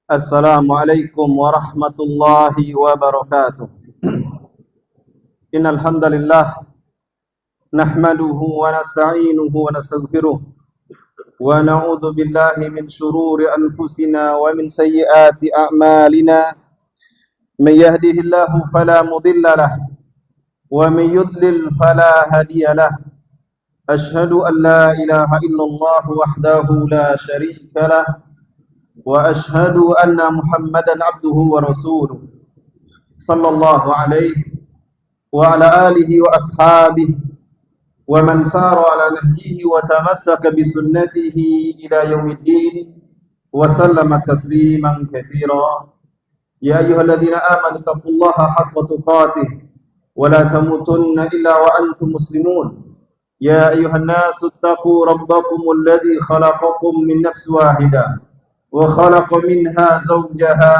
Assalamualaikum warahmatullahi wabarakatuh. Innal hamdalillah nahmaduhu wa nasta'inuhu wa nastaghfiruh wa na'udzu billahi min shururi anfusina wa min sayyiati a'malina. May yahdihillahu fala mudilla lahu wa may yudlil fala hadiya lahu. Ashhadu an la ilaha illallah wahdahu la syarika lahu wa ashhadu anna Muhammadan abduhu wa rasuluh sallallahu alaihi wa ala alihi wa ashabihi wa man sara ala nahjihi wa tamassaka bi sunnatihi ila yaumiddin wa sallama tasliman katsira. Ya ayyuhalladzina amanu taqullaha haqqa tuqatih wa la tamutunna illa wa antum muslimun. Ya ayyuhan nasu taqu rabbakumul ladzi khalaqakum min nafsin wahidah وخلق منها زوجها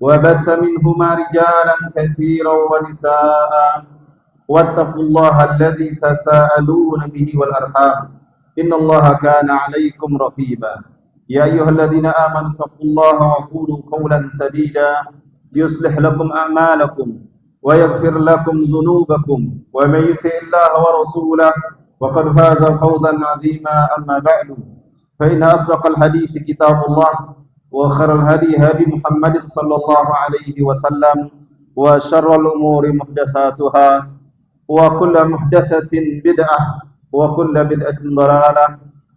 وبث منهما رجالا كثيرا ونساء واتقوا الله الذي تساءلون به والأرحام إن الله كان عليكم رقيبا. يا أيها الذين آمنوا اتقوا الله وقولوا قولا سديدا يصلح لكم أعمالكم ويغفر لكم ذنوبكم ومن يطع الله ورسوله وقد فاز فوزا عظيما. أما بعد فإن أصدق الحديث كتاب الله وخير الهدي هدي محمد صلى الله عليه وسلم وشر الأمور محدثاتها وكل محدثة بدعة وكل بدعة ضلالة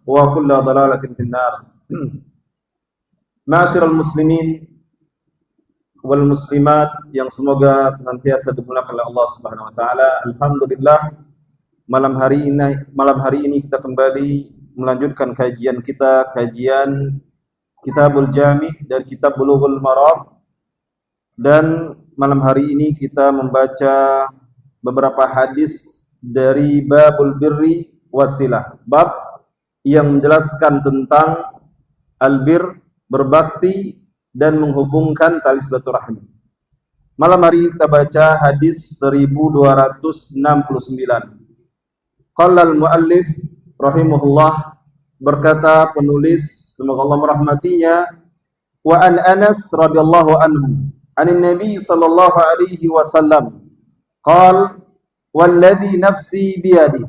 وكل ضلالة في النار. Ma'asyiral muslimin wal muslimat yang semoga senantiasa dimuliakan oleh Allah Subhanahu wa taala. Alhamdulillah, malam hari ini kita kembali melanjutkan kajian Kitabul Jami' dari kitab Bulughul Maram, dan malam hari ini kita membaca beberapa hadis dari Babul Birri Wasilah, bab yang menjelaskan tentang albir, berbakti dan menghubungkan tali silaturahmi. Malam hari ini kita baca hadis 1269. Qala al-muallif rahimahullah, berkata penulis, semoga Allah merahmatinya, wa an Anas radhiyallahu anhu anin Nabi sallallahu alaihi wasallam qala walladhi nafsi biyadihi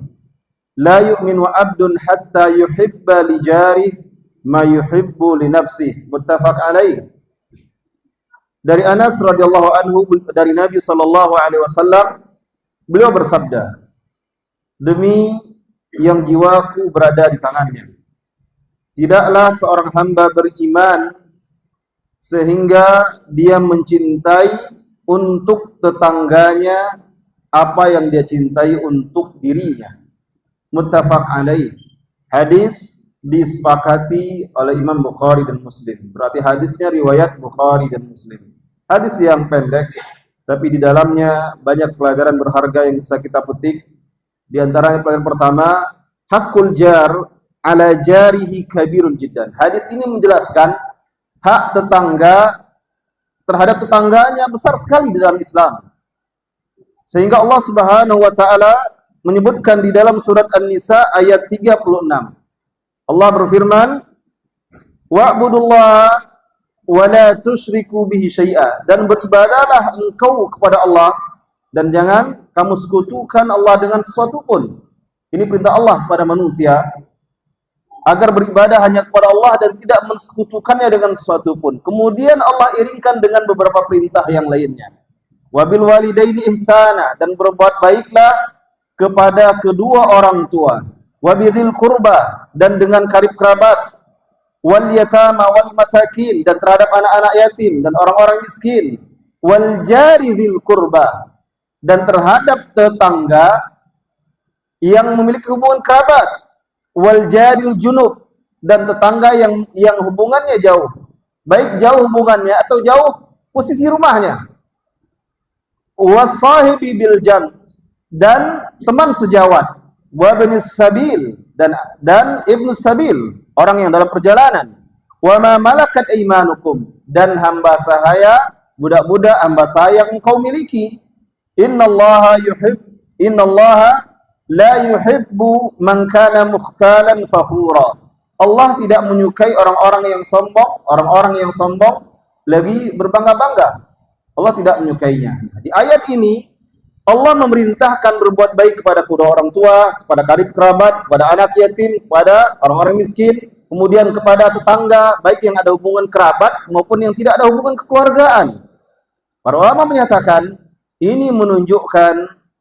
la yu'minu 'abdun hatta yuhibba li jarihi ma yuhibbu li nafsihi, muttafaq alaih. Dari Anas radhiyallahu anhu dari Nabi sallallahu alaihi wasallam, beliau bersabda, demi yang jiwaku berada di tangannya, tidaklah seorang hamba beriman sehingga dia mencintai untuk tetangganya apa yang dia cintai untuk dirinya. Muttafaq alaih. Hadis disepakati oleh Imam Bukhari dan Muslim. Berarti hadisnya riwayat Bukhari dan Muslim. Hadis yang pendek, tapi di dalamnya banyak pelajaran berharga yang bisa kita petik. Di antaranya pelajaran pertama, hakul jar ala jarihi kabirun jiddan. Hadis ini menjelaskan hak tetangga terhadap tetangganya besar sekali di dalam Islam. Sehingga Allah Subhanahu wa taala menyebutkan di dalam surat An-Nisa ayat 36. Allah berfirman, wa'budullaha wa la tusyriku bihi syai'a, dan beribadahlah engkau kepada Allah dan jangan kamu sekutukan Allah dengan sesuatu pun. Ini perintah Allah kepada manusia agar beribadah hanya kepada Allah dan tidak mensekutukannya dengan sesuatu pun. Kemudian Allah iringkan dengan beberapa perintah yang lainnya. Wabil walidaini ihsana, dan berbuat baiklah kepada kedua orang tua. Wabidhil qurba, dan dengan karib kerabat. Wal yatama wal masakin, dan terhadap anak-anak yatim dan orang-orang miskin. Wal jari dzil qurba, dan terhadap tetangga yang memiliki hubungan kerabat. Wal jaril junub, dan tetangga yang hubungannya jauh, baik jauh hubungannya atau jauh posisi rumahnya. Wasahibi bil jam, dan teman sejawat. Wa ibnis sabil, dan ibnu sabil, orang yang dalam perjalanan. Wa ma malakat aimanukum, dan hamba sahaya, budak-budak hamba saya yang engkau miliki. Innallaha la yuhibbu man kana mukhtalan fakhura. Allah tidak menyukai orang-orang yang sombong lagi berbangga-bangga. Allah tidak menyukainya. Di ayat ini Allah memerintahkan berbuat baik kepada kedua orang tua, kepada karib kerabat, kepada anak yatim, kepada orang-orang miskin, kemudian kepada tetangga, baik yang ada hubungan kerabat maupun yang tidak ada hubungan kekeluargaan. Para ulama menyatakan ini menunjukkan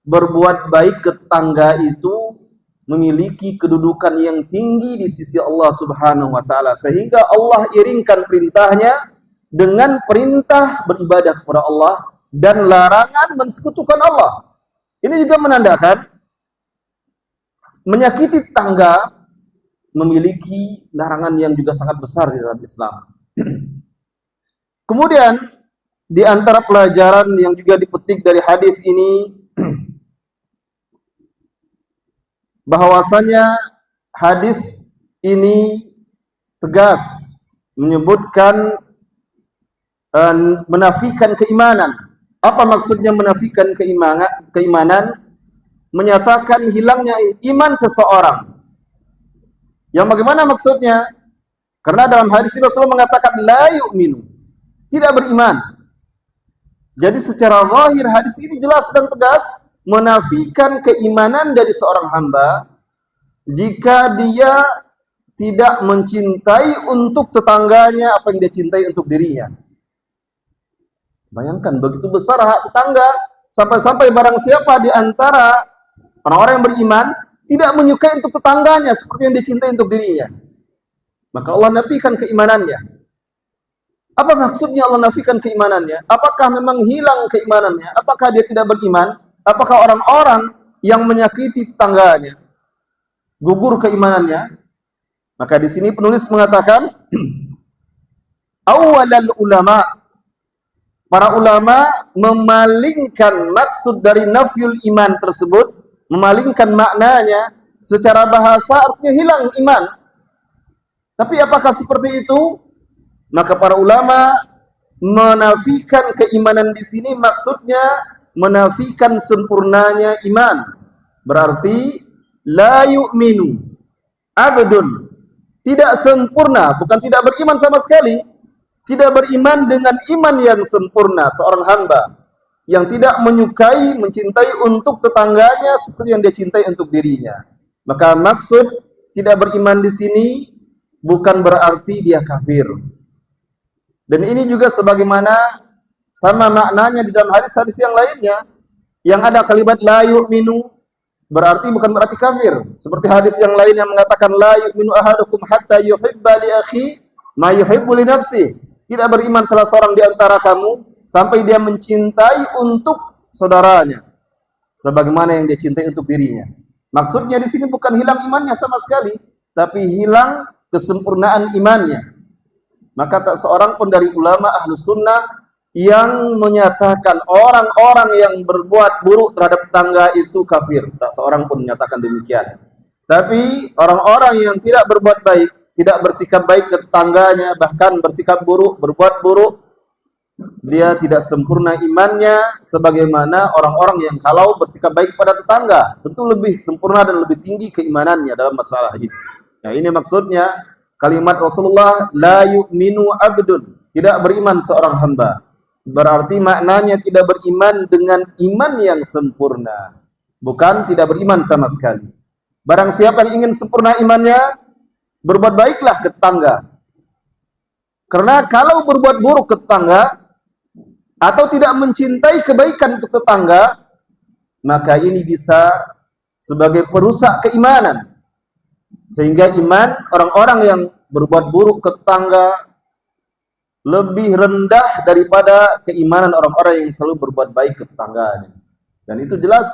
berbuat baik ke tetangga itu memiliki kedudukan yang tinggi di sisi Allah Subhanahu wa taala, sehingga Allah iringkan perintahnya dengan perintah beribadah kepada Allah dan larangan mensekutukan Allah. Ini juga menandakan menyakiti tetangga memiliki larangan yang juga sangat besar di dalam Islam. Kemudian di antara pelajaran yang juga dipetik dari hadis ini bahwasanya hadis ini tegas menyebutkan menafikan keimanan. Apa maksudnya menafikan keimanan? Menyatakan hilangnya iman seseorang. Yang bagaimana maksudnya? Karena dalam hadis ini Rasulullah mengatakan la yu'minu, tidak beriman. Jadi secara zahir hadis ini jelas dan tegas menafikan keimanan dari seorang hamba jika dia tidak mencintai untuk tetangganya apa yang dia cintai untuk dirinya. Bayangkan begitu besar hak tetangga, sampai-sampai barang siapa di antara orang-orang yang beriman tidak menyukai untuk tetangganya seperti yang dia cintai untuk dirinya, maka Allah nafikan keimanannya. Apa maksudnya Allah nafikan keimanannya? Apakah memang hilang keimanannya? Apakah dia tidak beriman? Apakah orang-orang yang menyakiti tetangganya gugur keimanannya? Maka di sini penulis mengatakan awalal ulama, para ulama memalingkan maksud dari nafyul iman tersebut, memalingkan maknanya. Secara bahasa artinya hilang iman. Tapi apakah seperti itu? Maka para ulama menafikan keimanan di sini maksudnya menafikan sempurnanya iman. Berarti la yu'minu abdun, tidak sempurna, bukan tidak beriman sama sekali, tidak beriman dengan iman yang sempurna seorang hamba yang tidak menyukai, mencintai untuk tetangganya seperti yang dia cintai untuk dirinya. Maka maksud tidak beriman di sini bukan berarti dia kafir. Dan ini juga sebagaimana sama maknanya di dalam hadis-hadis yang lainnya, yang ada kalimat la yu'minu berarti bukan berarti kafir. Seperti hadis yang lain yang mengatakan la yu'minu ahadukum hatta yuhibba li akhi ma yuhibbu li nafsi. Tidak beriman salah seorang di antara kamu sampai dia mencintai untuk saudaranya sebagaimana yang dia cintai untuk dirinya. Maksudnya di sini bukan hilang imannya sama sekali, tapi hilang kesempurnaan imannya. Maka tak seorang pun dari ulama ahlus sunnah yang menyatakan orang-orang yang berbuat buruk terhadap tetangga itu kafir. Tak seorang pun menyatakan demikian. Tapi orang-orang yang tidak berbuat baik, tidak bersikap baik ke tetangganya, bahkan bersikap buruk, berbuat buruk, dia tidak sempurna imannya sebagaimana orang-orang yang kalau bersikap baik pada tetangga, tentu lebih sempurna dan lebih tinggi keimanannya dalam masalah ini. Nah, ini maksudnya kalimat Rasulullah la yu'minu abdun, tidak beriman seorang hamba. Berarti maknanya tidak beriman dengan iman yang sempurna, bukan tidak beriman sama sekali. Barang siapa yang ingin sempurna imannya, berbuat baiklah ke tetangga. Karena kalau berbuat buruk ke tetangga atau tidak mencintai kebaikan untuk tetangga, maka ini bisa sebagai perusak keimanan. Sehingga iman orang-orang yang berbuat buruk ke tetangga lebih rendah daripada keimanan orang-orang yang selalu berbuat baik ke tetangganya. Dan itu jelas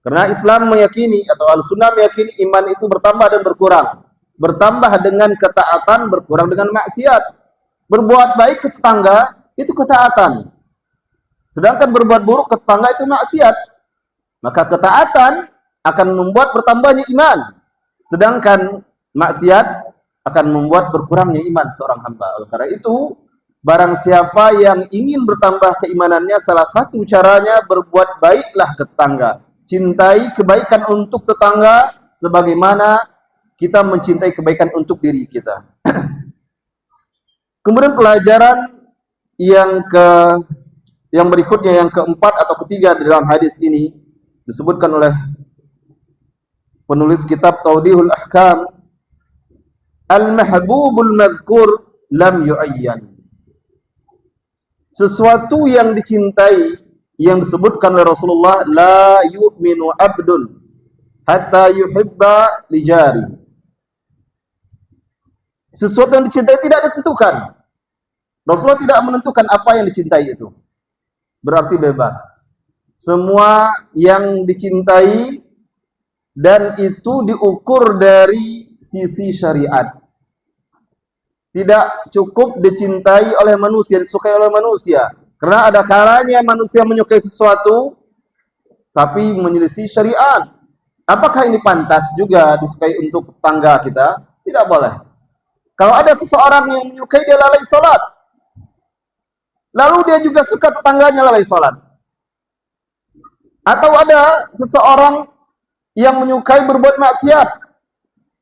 karena Islam meyakini atau Ahlussunnah meyakini iman itu bertambah dan berkurang. Bertambah dengan ketaatan, berkurang dengan maksiat. Berbuat baik ke tetangga itu ketaatan. Sedangkan berbuat buruk ke tetangga itu maksiat. Maka ketaatan akan membuat bertambahnya iman. Sedangkan maksiat akan membuat berkurangnya iman seorang hamba. Oleh karena itu, barang siapa yang ingin bertambah keimanannya, salah satu caranya berbuat baiklah ke tetangga. Cintai kebaikan untuk tetangga sebagaimana kita mencintai kebaikan untuk diri kita. Kemudian pelajaran yang berikutnya, yang keempat atau ketiga di dalam hadis ini disebutkan oleh penulis kitab Tawdihul Ahkam, al-mahbubul madhkur lam yu'ayyan. Sesuatu yang dicintai yang disebutkan oleh Rasulullah, la yu'minu abdun hatta yuhibba li jari. Sesuatu yang dicintai tidak ditentukan. Rasulullah tidak menentukan apa yang dicintai itu. Berarti bebas. Semua yang dicintai dan itu diukur dari sisi syariat. Tidak cukup dicintai oleh manusia, disukai oleh manusia. Karena ada kalanya manusia menyukai sesuatu tapi menyelisih syariat. Apakah ini pantas juga disukai untuk tetangga kita? Tidak boleh. Kalau ada seseorang yang menyukai dia lalai salat, lalu dia juga suka tetangganya lalai salat. Atau ada seseorang yang menyukai berbuat maksiat,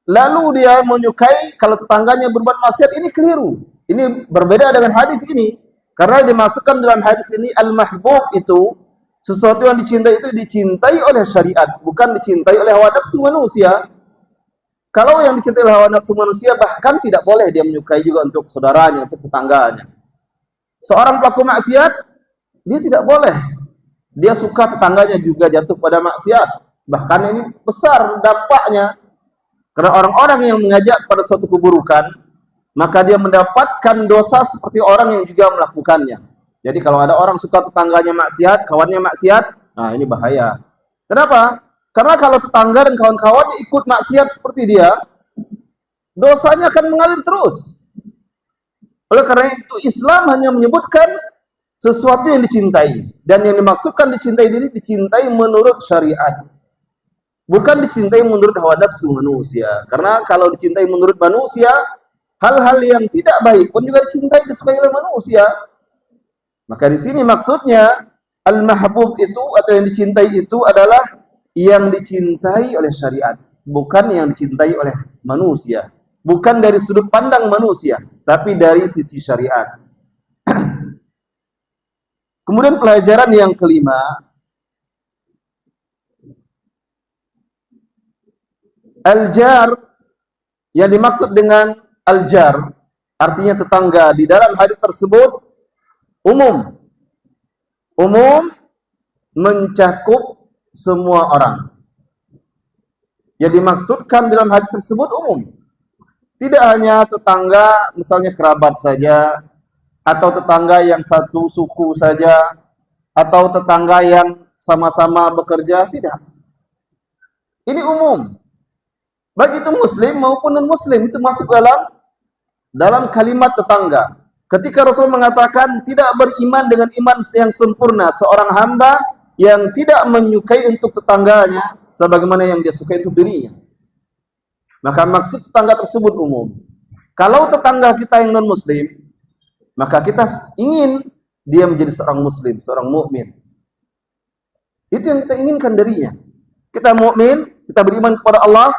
lalu dia menyukai kalau tetangganya berbuat maksiat, ini keliru. Ini berbeda dengan hadis ini. Karena dimasukkan dalam hadis ini al-mahbub itu sesuatu yang dicintai itu dicintai oleh syariat, bukan dicintai oleh hawa nafsu manusia. Kalau yang dicintai oleh hawa nafsu manusia, bahkan tidak boleh dia menyukai juga untuk saudaranya, untuk tetangganya. Seorang pelaku maksiat, dia tidak boleh. Dia suka tetangganya juga jatuh pada maksiat. Bahkan ini besar dampaknya. Karena orang-orang yang mengajak pada suatu keburukan, maka dia mendapatkan dosa seperti orang yang juga melakukannya. Jadi kalau ada orang suka tetangganya maksiat, kawannya maksiat, nah ini bahaya. Kenapa? Karena kalau tetangga dan kawan-kawannya ikut maksiat seperti dia, dosanya akan mengalir terus. Oleh karena itu Islam hanya menyebutkan sesuatu yang dicintai. Dan yang dimaksudkan dicintai diri, dicintai menurut syariat. Bukan dicintai menurut hawa nafsu manusia. Karena kalau dicintai menurut manusia, hal-hal yang tidak baik pun juga dicintai, disukai oleh manusia. Maka di sini maksudnya al-mahbub itu atau yang dicintai itu adalah yang dicintai oleh syariat, bukan yang dicintai oleh manusia. Bukan dari sudut pandang manusia, tapi dari sisi syariat. Kemudian pelajaran yang kelima, al-jar, yang dimaksud dengan al-jar artinya tetangga. Di dalam hadis tersebut umum mencakup semua orang. Yang dimaksudkan dalam hadis tersebut umum. Tidak hanya tetangga, misalnya kerabat saja, atau tetangga yang satu suku saja, atau tetangga yang sama-sama bekerja, tidak. Ini umum. Baik itu muslim maupun non-muslim, itu masuk dalam kalimat tetangga. Ketika Rasul mengatakan tidak beriman dengan iman yang sempurna seorang hamba yang tidak menyukai untuk tetangganya sebagaimana yang dia sukai untuk dirinya. Maka maksud tetangga tersebut umum. Kalau tetangga kita yang non-muslim, maka kita ingin dia menjadi seorang muslim, seorang mukmin. Itu yang kita inginkan darinya. Kita mukmin, kita beriman kepada Allah,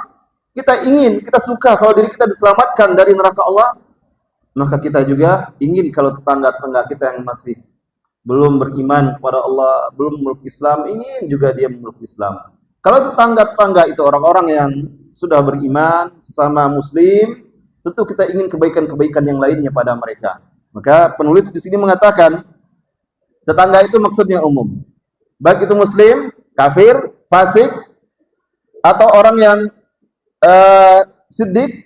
kita ingin, kita suka kalau diri kita diselamatkan dari neraka Allah, maka kita juga ingin kalau tetangga-tetangga kita yang masih belum beriman kepada Allah, belum memeluk Islam, ingin juga dia memeluk Islam. Kalau tetangga-tetangga itu orang-orang yang sudah beriman, sesama muslim, tentu kita ingin kebaikan-kebaikan yang lainnya pada mereka. Maka penulis di sini mengatakan, tetangga itu maksudnya umum. Baik itu muslim, kafir, fasik, atau orang yang siddiq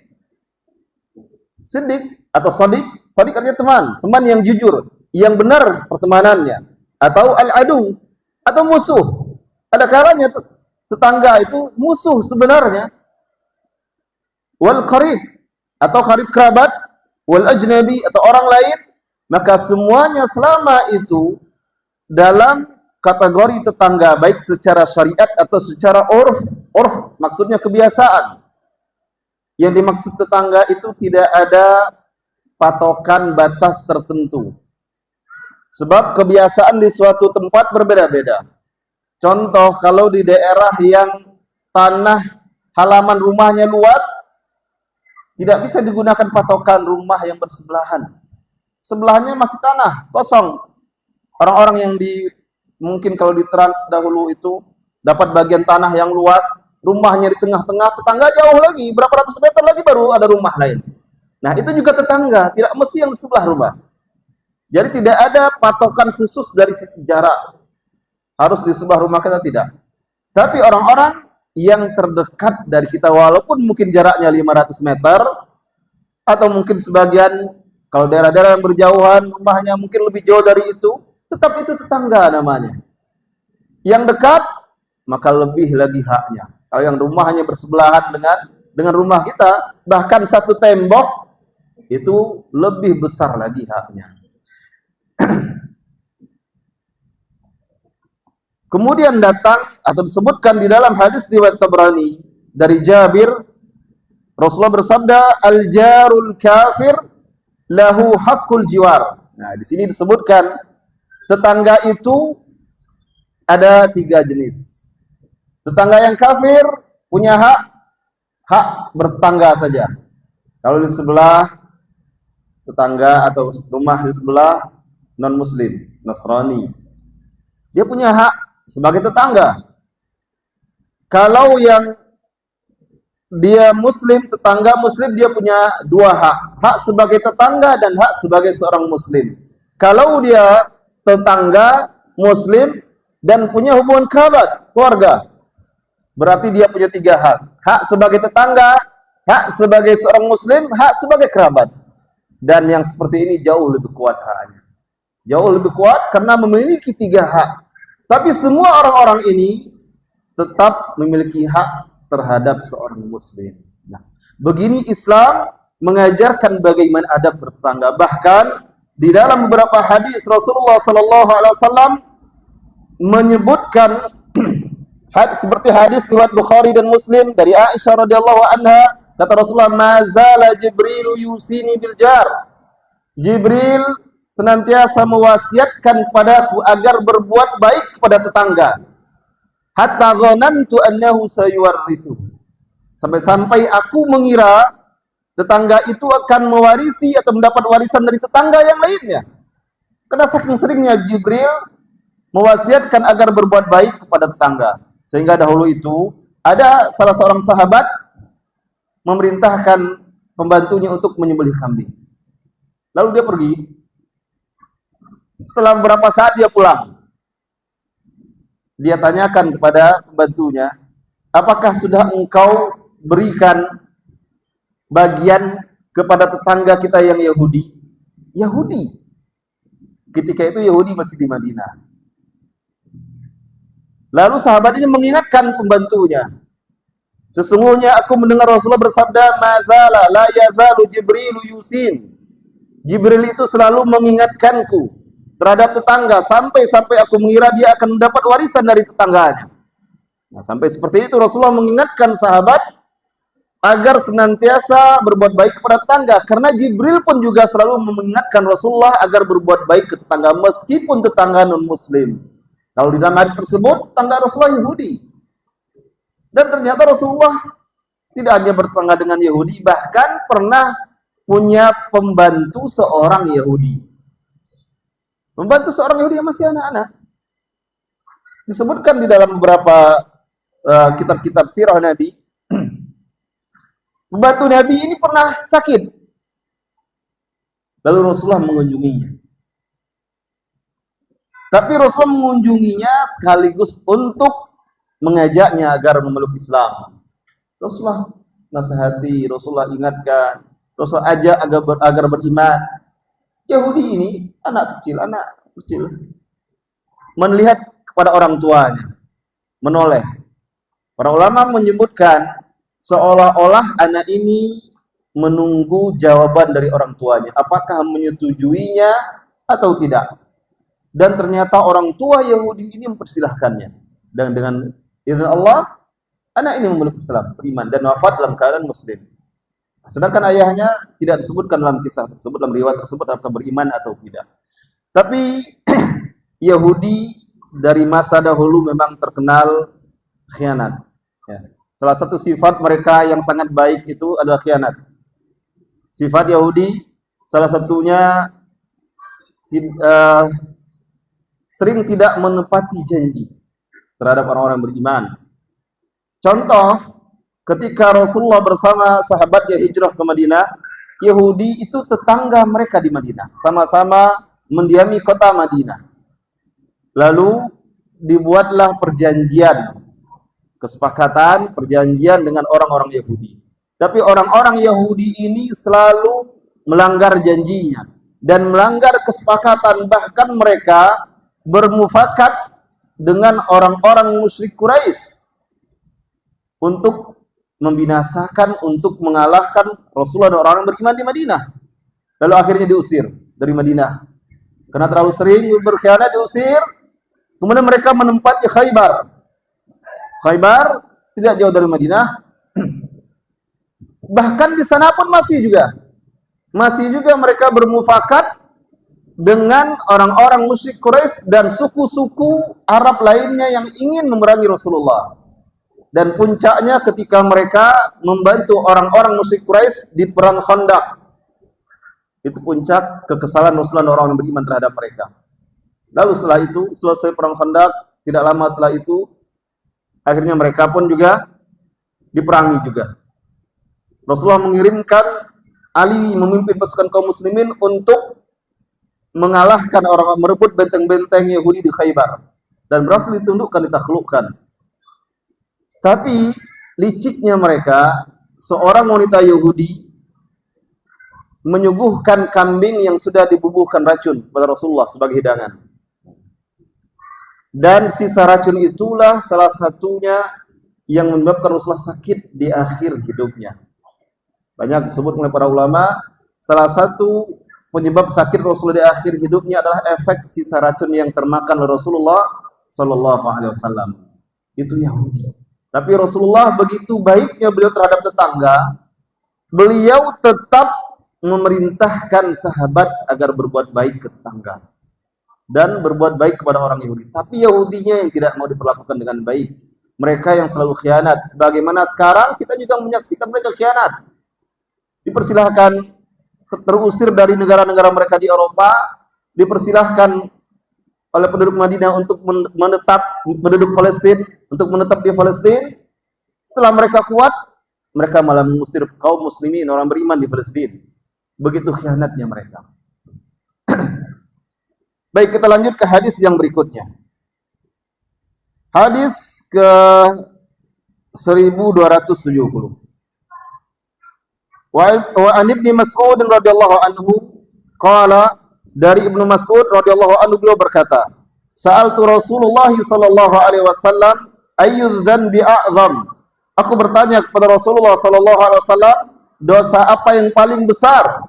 atau sadiq artinya teman yang jujur, yang benar pertemanannya, atau al-adu atau musuh. Ada kalanya tetangga itu musuh sebenarnya. Wal qarib atau qarib kerabat, wal ajnabi atau orang lain, maka semuanya selama itu dalam kategori tetangga, baik secara syariat atau secara urf maksudnya kebiasaan. Yang dimaksud tetangga itu tidak ada patokan batas tertentu. Sebab kebiasaan di suatu tempat berbeda-beda. Contoh, kalau di daerah yang tanah halaman rumahnya luas, Tidak bisa digunakan patokan rumah yang bersebelahan. Sebelahnya masih tanah, kosong. Orang-orang yang mungkin kalau di Trans dahulu itu dapat bagian tanah yang luas, rumahnya di tengah-tengah, tetangga jauh lagi, berapa ratus meter lagi baru ada rumah lain. Nah, itu juga tetangga, tidak mesti yang di sebelah rumah. Jadi tidak ada patokan khusus dari sisi jarak. Harus di sebelah rumah kita, tidak. Tapi orang-orang yang terdekat dari kita, walaupun mungkin jaraknya 500 meter, atau mungkin sebagian, kalau daerah-daerah yang berjauhan, rumahnya mungkin lebih jauh dari itu, tetap itu tetangga namanya. Yang dekat, maka lebih lagi haknya. Kalau yang rumahnya bersebelahan dengan rumah kita, bahkan satu tembok, itu lebih besar lagi haknya. Kemudian datang atau disebutkan di dalam hadis riwayat Tabrani dari Jabir, Rasulullah bersabda, al-jarul kafir lahu haqqul jiwar. Nah, di sini disebutkan tetangga itu ada 3 jenis. Tetangga yang kafir punya hak bertetangga saja. Kalau di sebelah tetangga atau rumah di sebelah non-muslim, Nasrani, dia punya hak sebagai tetangga. Kalau yang dia muslim, tetangga muslim, dia punya 2 hak. Hak sebagai tetangga dan hak sebagai seorang muslim. Kalau dia tetangga muslim dan punya hubungan kerabat, keluarga, berarti dia punya 3 hak. Hak sebagai tetangga, hak sebagai seorang muslim, hak sebagai kerabat. Dan yang seperti ini jauh lebih kuat haknya. Jauh lebih kuat karena memiliki 3 hak. Tapi semua orang-orang ini tetap memiliki hak terhadap seorang muslim. Nah, begini Islam mengajarkan bagaimana adab bertetangga. Bahkan di dalam beberapa hadis Rasulullah sallallahu alaihi wasallam menyebutkan seperti hadis riwayat Bukhari dan Muslim dari Aisyah radhiyallahu anha, kata Rasulullah, "Mazala Jibril yusini bil jar." Jibril senantiasa mewasiatkan kepadaku agar berbuat baik kepada tetangga. Hatta dhanantu annahu sayuwarrithu. Sampai-sampai aku mengira tetangga itu akan mewarisi atau mendapat warisan dari tetangga yang lainnya. Karena saking seringnya Jibril mewasiatkan agar berbuat baik kepada tetangga. Sehingga dahulu itu ada salah seorang sahabat memerintahkan pembantunya untuk menyembelih kambing. Lalu dia pergi. Setelah beberapa saat dia pulang. Dia tanyakan kepada pembantunya, apakah sudah engkau berikan bagian kepada tetangga kita yang Yahudi? Yahudi. Ketika itu Yahudi masih di Madinah. Lalu sahabat ini mengingatkan pembantunya, sesungguhnya aku mendengar Rasulullah bersabda, mazala la yazalu Jibril yusin. Jibril itu selalu mengingatkanku terhadap tetangga sampai aku mengira dia akan mendapat warisan dari tetangganya. Nah, sampai seperti itu Rasulullah mengingatkan sahabat agar senantiasa berbuat baik kepada tetangga, karena Jibril pun juga selalu mengingatkan Rasulullah agar berbuat baik ke tetangga meskipun tetangga non-muslim. Kalau di dalam hadis tersebut tetangga Rasulullah Yahudi. Dan ternyata Rasulullah tidak hanya bertetangga dengan Yahudi, bahkan pernah punya pembantu seorang Yahudi. Membantu seorang Yahudi yang masih anak-anak. Disebutkan di dalam beberapa kitab-kitab sirah Nabi, pembantu Nabi ini pernah sakit. Lalu Rasulullah mengunjunginya. Tapi Rasulullah mengunjunginya sekaligus untuk mengajaknya agar memeluk Islam. Rasulullah nasihati, Rasulullah ingatkan, Rasulullah ajak agar beriman. Yahudi ini anak kecil melihat kepada orang tuanya, menoleh. Para ulama menyebutkan seolah-olah anak ini menunggu jawaban dari orang tuanya, apakah menyetujuinya atau tidak. Dan ternyata orang tua Yahudi ini mempersilahkannya. Dan dengan izin Allah, anak ini memeluk Islam, beriman dan wafat dalam keadaan muslim. Sedangkan ayahnya tidak disebutkan dalam kisah tersebut, dalam riwayat tersebut apakah beriman atau tidak. Tapi Yahudi dari masa dahulu memang terkenal khianat. Ya. Salah satu sifat mereka yang sangat baik itu adalah khianat. Sifat Yahudi salah satunya sering tidak menepati janji terhadap orang-orang beriman. Contoh, ketika Rasulullah bersama sahabatnya hijrah ke Madinah, Yahudi itu tetangga mereka di Madinah, sama-sama mendiami kota Madinah. Lalu dibuatlah perjanjian dengan orang-orang Yahudi. Tapi orang-orang Yahudi ini selalu melanggar janjinya dan melanggar kesepakatan, bahkan mereka bermufakat dengan orang-orang musyrik Quraisy untuk membinasakan, untuk mengalahkan Rasulullah dan orang-orang beriman di Madinah. Lalu akhirnya diusir dari Madinah karena terlalu sering berkhianat, diusir. Kemudian mereka menempati Khaybar. Khaybar tidak jauh dari Madinah. Bahkan di sana pun masih juga mereka bermufakat dengan orang-orang musyrik Quraisy dan suku-suku Arab lainnya yang ingin memerangi Rasulullah. Dan puncaknya ketika mereka membantu orang-orang musyrik Quraisy di perang Khandaq. Itu puncak kekesalan Rasulullah dan orang yang beriman terhadap mereka. Lalu setelah itu, selesai perang Khandaq, tidak lama setelah itu, akhirnya mereka pun juga diperangi juga. Rasulullah mengirimkan Ali memimpin pasukan kaum muslimin untuk mengalahkan orang, merebut benteng-benteng Yahudi di Khaybar. Dan berhasil ditundukkan, ditaklukkan. Tapi liciknya mereka, seorang wanita Yahudi menyuguhkan kambing yang sudah dibubuhkan racun kepada Rasulullah sebagai hidangan. Dan sisa racun itulah salah satunya yang menyebabkan Rasulullah sakit di akhir hidupnya. Banyak disebut oleh para ulama, salah satu penyebab sakit Rasulullah di akhir hidupnya adalah efek sisa racun yang termakan oleh Rasulullah sallallahu alaihi wasallam. Itu Yahudi. Tapi Rasulullah begitu baiknya beliau terhadap tetangga, beliau tetap memerintahkan sahabat agar berbuat baik ke tetangga dan berbuat baik kepada orang Yahudi. Tapi Yahudinya yang tidak mau diperlakukan dengan baik. Mereka yang selalu khianat. Sebagaimana sekarang kita juga menyaksikan mereka khianat. Dipersilahkan terusir dari negara-negara mereka di Eropa, dipersilahkan oleh penduduk Madinah untuk menetap, penduduk Palestina untuk menetap di Palestina. Setelah mereka kuat, mereka malah mengusir kaum muslimin, orang beriman di Palestina. Begitu khianatnya mereka. Baik, kita lanjut ke hadis yang berikutnya. Hadis ke 1270. Wa an Ibnu Mas'ud radhiyallahu anhu qala, dari Ibnu Mas'ud radhiyallahu anhu beliau berkata, sa'altu Rasulullah sallallahu alaihi wasallam ayyudz dzanbi a'zam. Aku bertanya kepada Rasulullah sallallahu alaihi wasallam, dosa apa yang paling besar?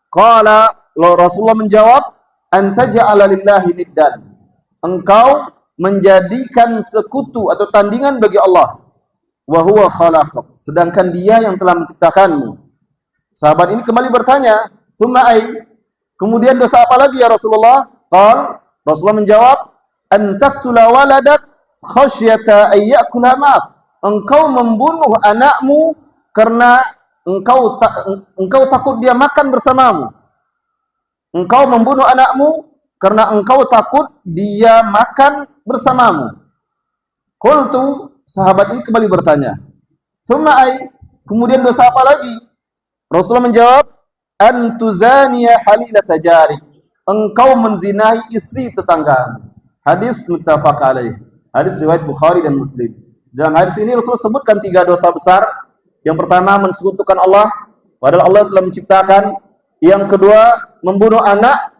Qala, Rasulullah menjawab, anta ja'ala lillahi niddan. Engkau menjadikan sekutu atau tandingan bagi Allah. Wa huwa khalaqak, sedangkan Dia yang telah menciptakanmu. Sahabat ini kembali bertanya, "Tsumma ai?" Kemudian dosa apa lagi ya Rasulullah? Rasulullah menjawab, "An taqtula waladak khasyata ay ya'kula ma'ak." Engkau membunuh anakmu karena engkau takut dia makan bersamamu. Engkau membunuh anakmu karena engkau takut dia makan bersamamu. Qultu, sahabat ini kembali bertanya, "Tsumma ai?" Kemudian dosa apa lagi? Rasulullah menjawab, antuzaniya halilata jarik. Engkau menzinahi istri tetangga. Hadis muttafaq alaih. Hadis riwayat Bukhari dan Muslim. Dalam hadis ini Rasulullah sebutkan 3 dosa besar. Yang pertama, mensekutukan Allah, padahal Allah telah menciptakan. Yang kedua, membunuh anak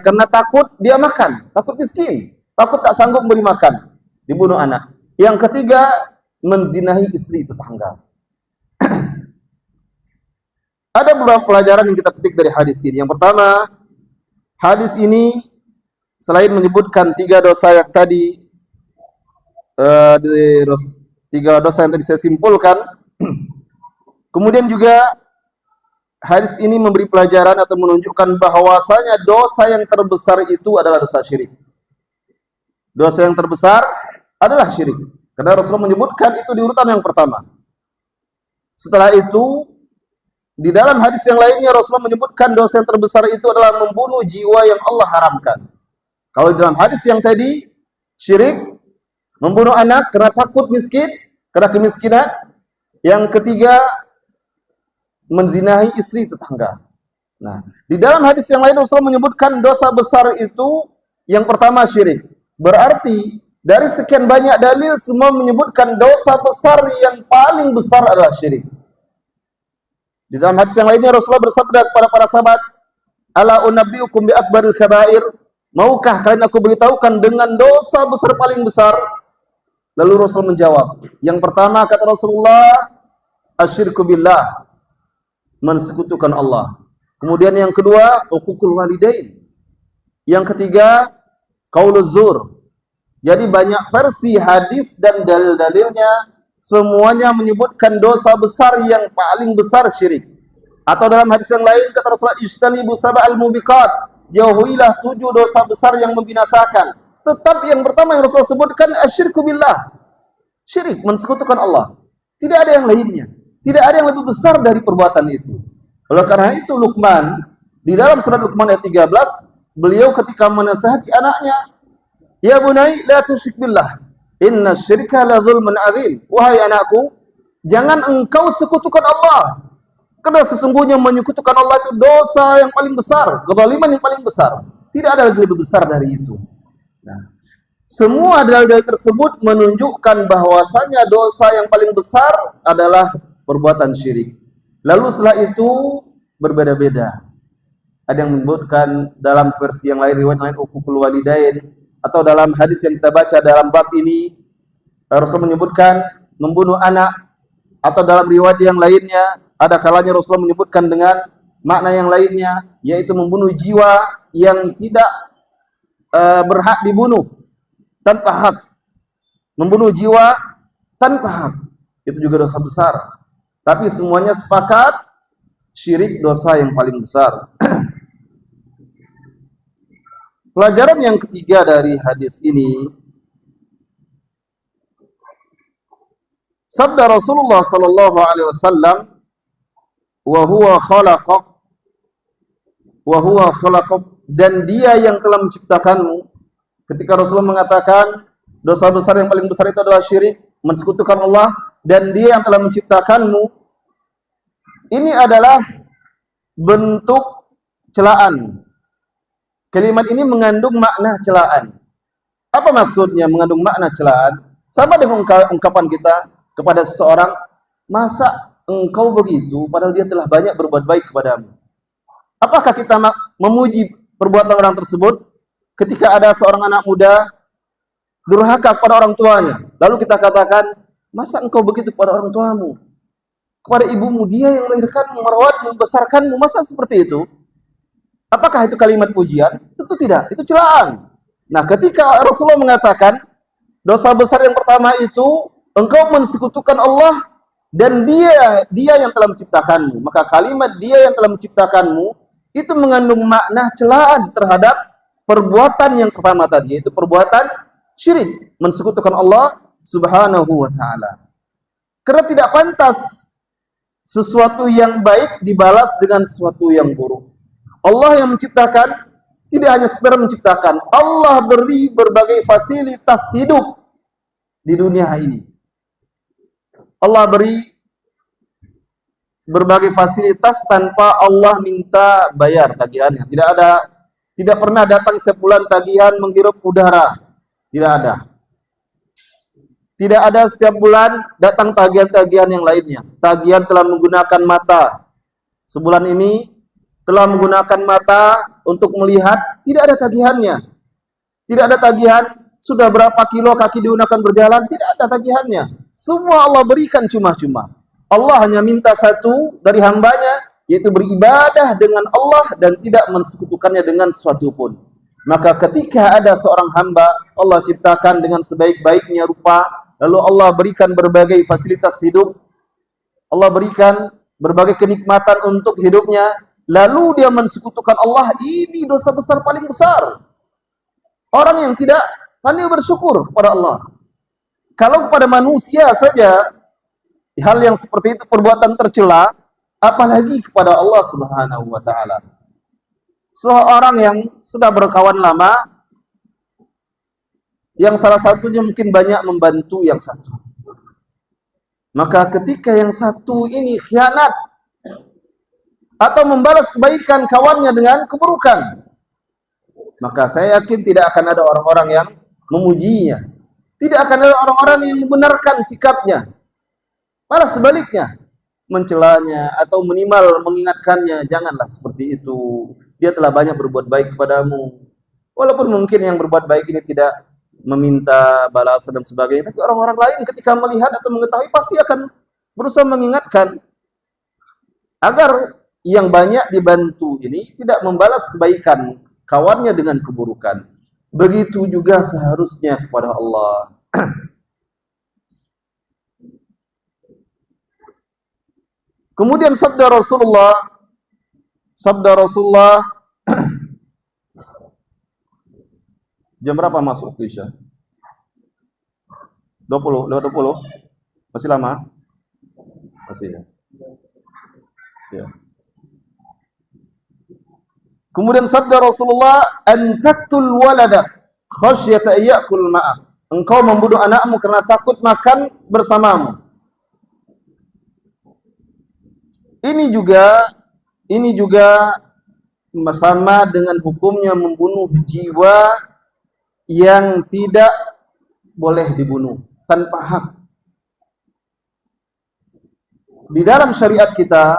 karena takut dia makan, takut miskin, takut tak sanggup memberi makan, dibunuh anak. Yang ketiga, menzinahi istri tetangga. Ada beberapa pelajaran yang kita petik dari hadis ini. Yang pertama, hadis ini selain menyebutkan 3 dosa yang tadi, 3 dosa yang tadi saya simpulkan, kemudian juga hadis ini memberi pelajaran atau menunjukkan bahwasanya dosa yang terbesar itu adalah dosa syirik. Dosa yang terbesar adalah syirik. Karena Rasulullah menyebutkan itu di urutan yang pertama. Setelah itu Di dalam hadis yang lainnya Rasulullah menyebutkan dosa yang terbesar itu adalah membunuh jiwa yang Allah haramkan. Kalau di dalam hadis yang tadi syirik, membunuh anak karena takut miskin, karena kemiskinan. Yang ketiga, menzinahi istri tetangga. Nah, di dalam hadis yang lain Rasulullah menyebutkan dosa besar itu yang pertama syirik. Berarti dari sekian banyak dalil semua menyebutkan dosa besar yang paling besar adalah syirik. Di dalam hadis yang lainnya Rasulullah bersabda kepada para sahabat, "Ala unabbiukum bi akbaril kabair?" Maukah kalian aku beritahukan dengan dosa besar paling besar? Lalu Rasul menjawab, yang pertama kata Rasulullah, asyirku billah, mensekutukan Allah. Kemudian yang kedua, uququl walidain. Yang ketiga, qauluz zur. Jadi banyak versi hadis dan dalil-dalilnya semuanya menyebutkan dosa besar yang paling besar syirik. Atau dalam hadis yang lain kata Rasulullah, ijtanibu sab'al mubiqat, jauhilah 7 dosa besar yang membinasakan. Tetap yang pertama yang Rasulullah sebutkan asyirku billah. Syirik, mensekutukan Allah. Tidak ada yang lainnya. Tidak ada yang lebih besar dari perbuatan itu. Oleh karena itu Luqman di dalam surat Luqman ayat 13, beliau ketika menasihati anaknya, "Ya bunai, la tusyrik billah. Inna syirka la zulmun azim." Wahai anakku, jangan engkau sekutukan Allah. Karena sesungguhnya menyekutukan Allah itu dosa yang paling besar, kezaliman yang paling besar. Tidak ada lagi lebih besar dari itu. Nah, semua dalil-dalil tersebut menunjukkan bahwasanya dosa yang paling besar adalah perbuatan syirik. Lalu setelah itu berbeda-beda. Ada yang menyebutkan dalam versi yang lain, riwayat lain, uququl walidain. Atau dalam hadis yang kita baca dalam bab ini, Rasul menyebutkan membunuh anak. Atau dalam riwayat yang lainnya, ada kalanya Rasulullah menyebutkan dengan makna yang lainnya, yaitu membunuh jiwa yang tidak berhak dibunuh tanpa hak. Membunuh jiwa tanpa hak. Itu juga dosa besar. Tapi semuanya sepakat, syirik dosa yang paling besar. Pelajaran yang ketiga dari hadis ini, sabda Rasulullah sallallahu alaihi wasallam, wa huwa khalaqak, dan dia yang telah menciptakanmu. Ketika Rasulullah mengatakan dosa besar yang paling besar itu adalah syirik, mensekutukan Allah, dan dia yang telah menciptakanmu, ini adalah bentuk celaan. Kalimat ini mengandung makna celaan. Apa maksudnya mengandung makna celaan? Sama dengan ungkapan kita kepada seseorang, masa engkau begitu padahal dia telah banyak berbuat baik kepadamu. Apakah kita memuji perbuatan orang tersebut ketika ada seorang anak muda durhaka kepada orang tuanya, lalu kita katakan, masa engkau begitu kepada orang tuamu, kepada ibumu, dia yang melahirkanmu, merawatmu, membesarkanmu, masa seperti itu? Apakah itu kalimat pujian? Tentu tidak, itu celaan. Nah, ketika Rasulullah mengatakan dosa besar yang pertama itu engkau mensekutukan Allah dan dia yang telah menciptakanmu, maka kalimat dia yang telah menciptakanmu itu mengandung makna celaan terhadap perbuatan yang pertama tadi, yaitu perbuatan syirik, mensekutukan Allah Subhanahu wa taala. Karena tidak pantas sesuatu yang baik dibalas dengan sesuatu yang buruk. Allah yang menciptakan tidak hanya sekedar menciptakan, Allah beri berbagai fasilitas hidup di dunia ini. Allah beri berbagai fasilitas tanpa Allah minta bayar tagihannya. Tidak pernah datang sebulan tagihan menghirup udara. Tidak ada. Tidak ada setiap bulan datang tagihan-tagihan yang lainnya. Tagihan telah menggunakan mata. Sebulan ini telah menggunakan mata untuk melihat, tidak ada tagihannya. Tidak ada tagihan, sudah berapa kilo kaki digunakan berjalan, tidak ada tagihannya. Semua Allah berikan cuma-cuma. Allah hanya minta satu dari hambanya, yaitu beribadah dengan Allah dan tidak mensekutukannya dengan sesuatu pun. Maka ketika ada seorang hamba, Allah ciptakan dengan sebaik-baiknya rupa, lalu Allah berikan berbagai fasilitas hidup, Allah berikan berbagai kenikmatan untuk hidupnya, lalu dia mensekutukan Allah, ini dosa besar paling besar. Orang yang tidak pandai bersyukur kepada Allah. Kalau kepada manusia saja, hal yang seperti itu perbuatan tercela, apalagi kepada Allah Subhanahu wa taala. Seorang yang sudah berkawan lama, yang salah satunya mungkin banyak membantu yang satu. Maka ketika yang satu ini khianat atau membalas kebaikan kawannya dengan keburukan, maka saya yakin tidak akan ada orang-orang yang memujinya. Tidak akan ada orang-orang yang membenarkan sikapnya. Malah sebaliknya, mencelanya atau minimal mengingatkannya, janganlah seperti itu. Dia telah banyak berbuat baik kepadamu. Walaupun mungkin yang berbuat baik ini tidak meminta balasan dan sebagainya, tapi orang-orang lain ketika melihat atau mengetahui pasti akan berusaha mengingatkan agar yang banyak dibantu ini tidak membalas kebaikan kawannya dengan keburukan. Begitu juga seharusnya kepada Allah. Kemudian sabda Rasulullah jam berapa masuk Isya? 20, lewat 20? Masih lama? Masih ya. Ya. Kemudian sabda Rasulullah, "An taqtul walada khasyata ya'kul ma'a." Engkau membunuh anakmu karena takut makan bersamamu. Ini juga sama dengan hukumnya membunuh jiwa yang tidak boleh dibunuh tanpa hak. Di dalam syariat kita,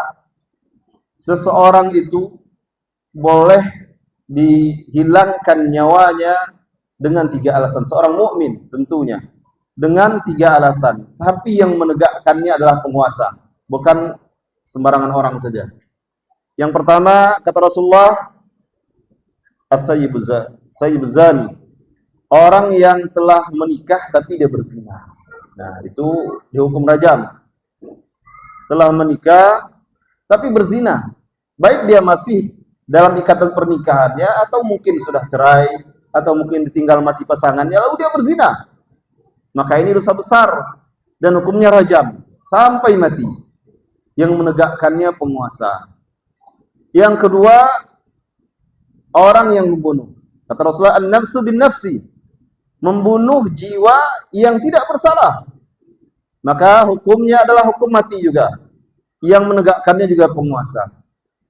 seseorang itu boleh dihilangkan nyawanya dengan 3 alasan. Seorang mukmin tentunya dengan 3 alasan. Tapi yang menegakkannya adalah penguasa, bukan sembarangan orang saja. Yang pertama, kata Rasulullah, at-thayyibuz zani, orang yang telah menikah tapi dia berzina. Nah, itu dihukum rajam. Telah menikah tapi berzina. Baik dia masih dalam ikatan pernikahannya, atau mungkin sudah cerai, atau mungkin ditinggal mati pasangannya, lalu dia berzina. Maka ini dosa besar, dan hukumnya rajam, sampai mati. Yang menegakkannya penguasa. Yang kedua, orang yang membunuh. Kata Rasulullah, an-nafsu bin nafsi, membunuh jiwa yang tidak bersalah. Maka hukumnya adalah hukum mati juga. Yang menegakkannya juga penguasa.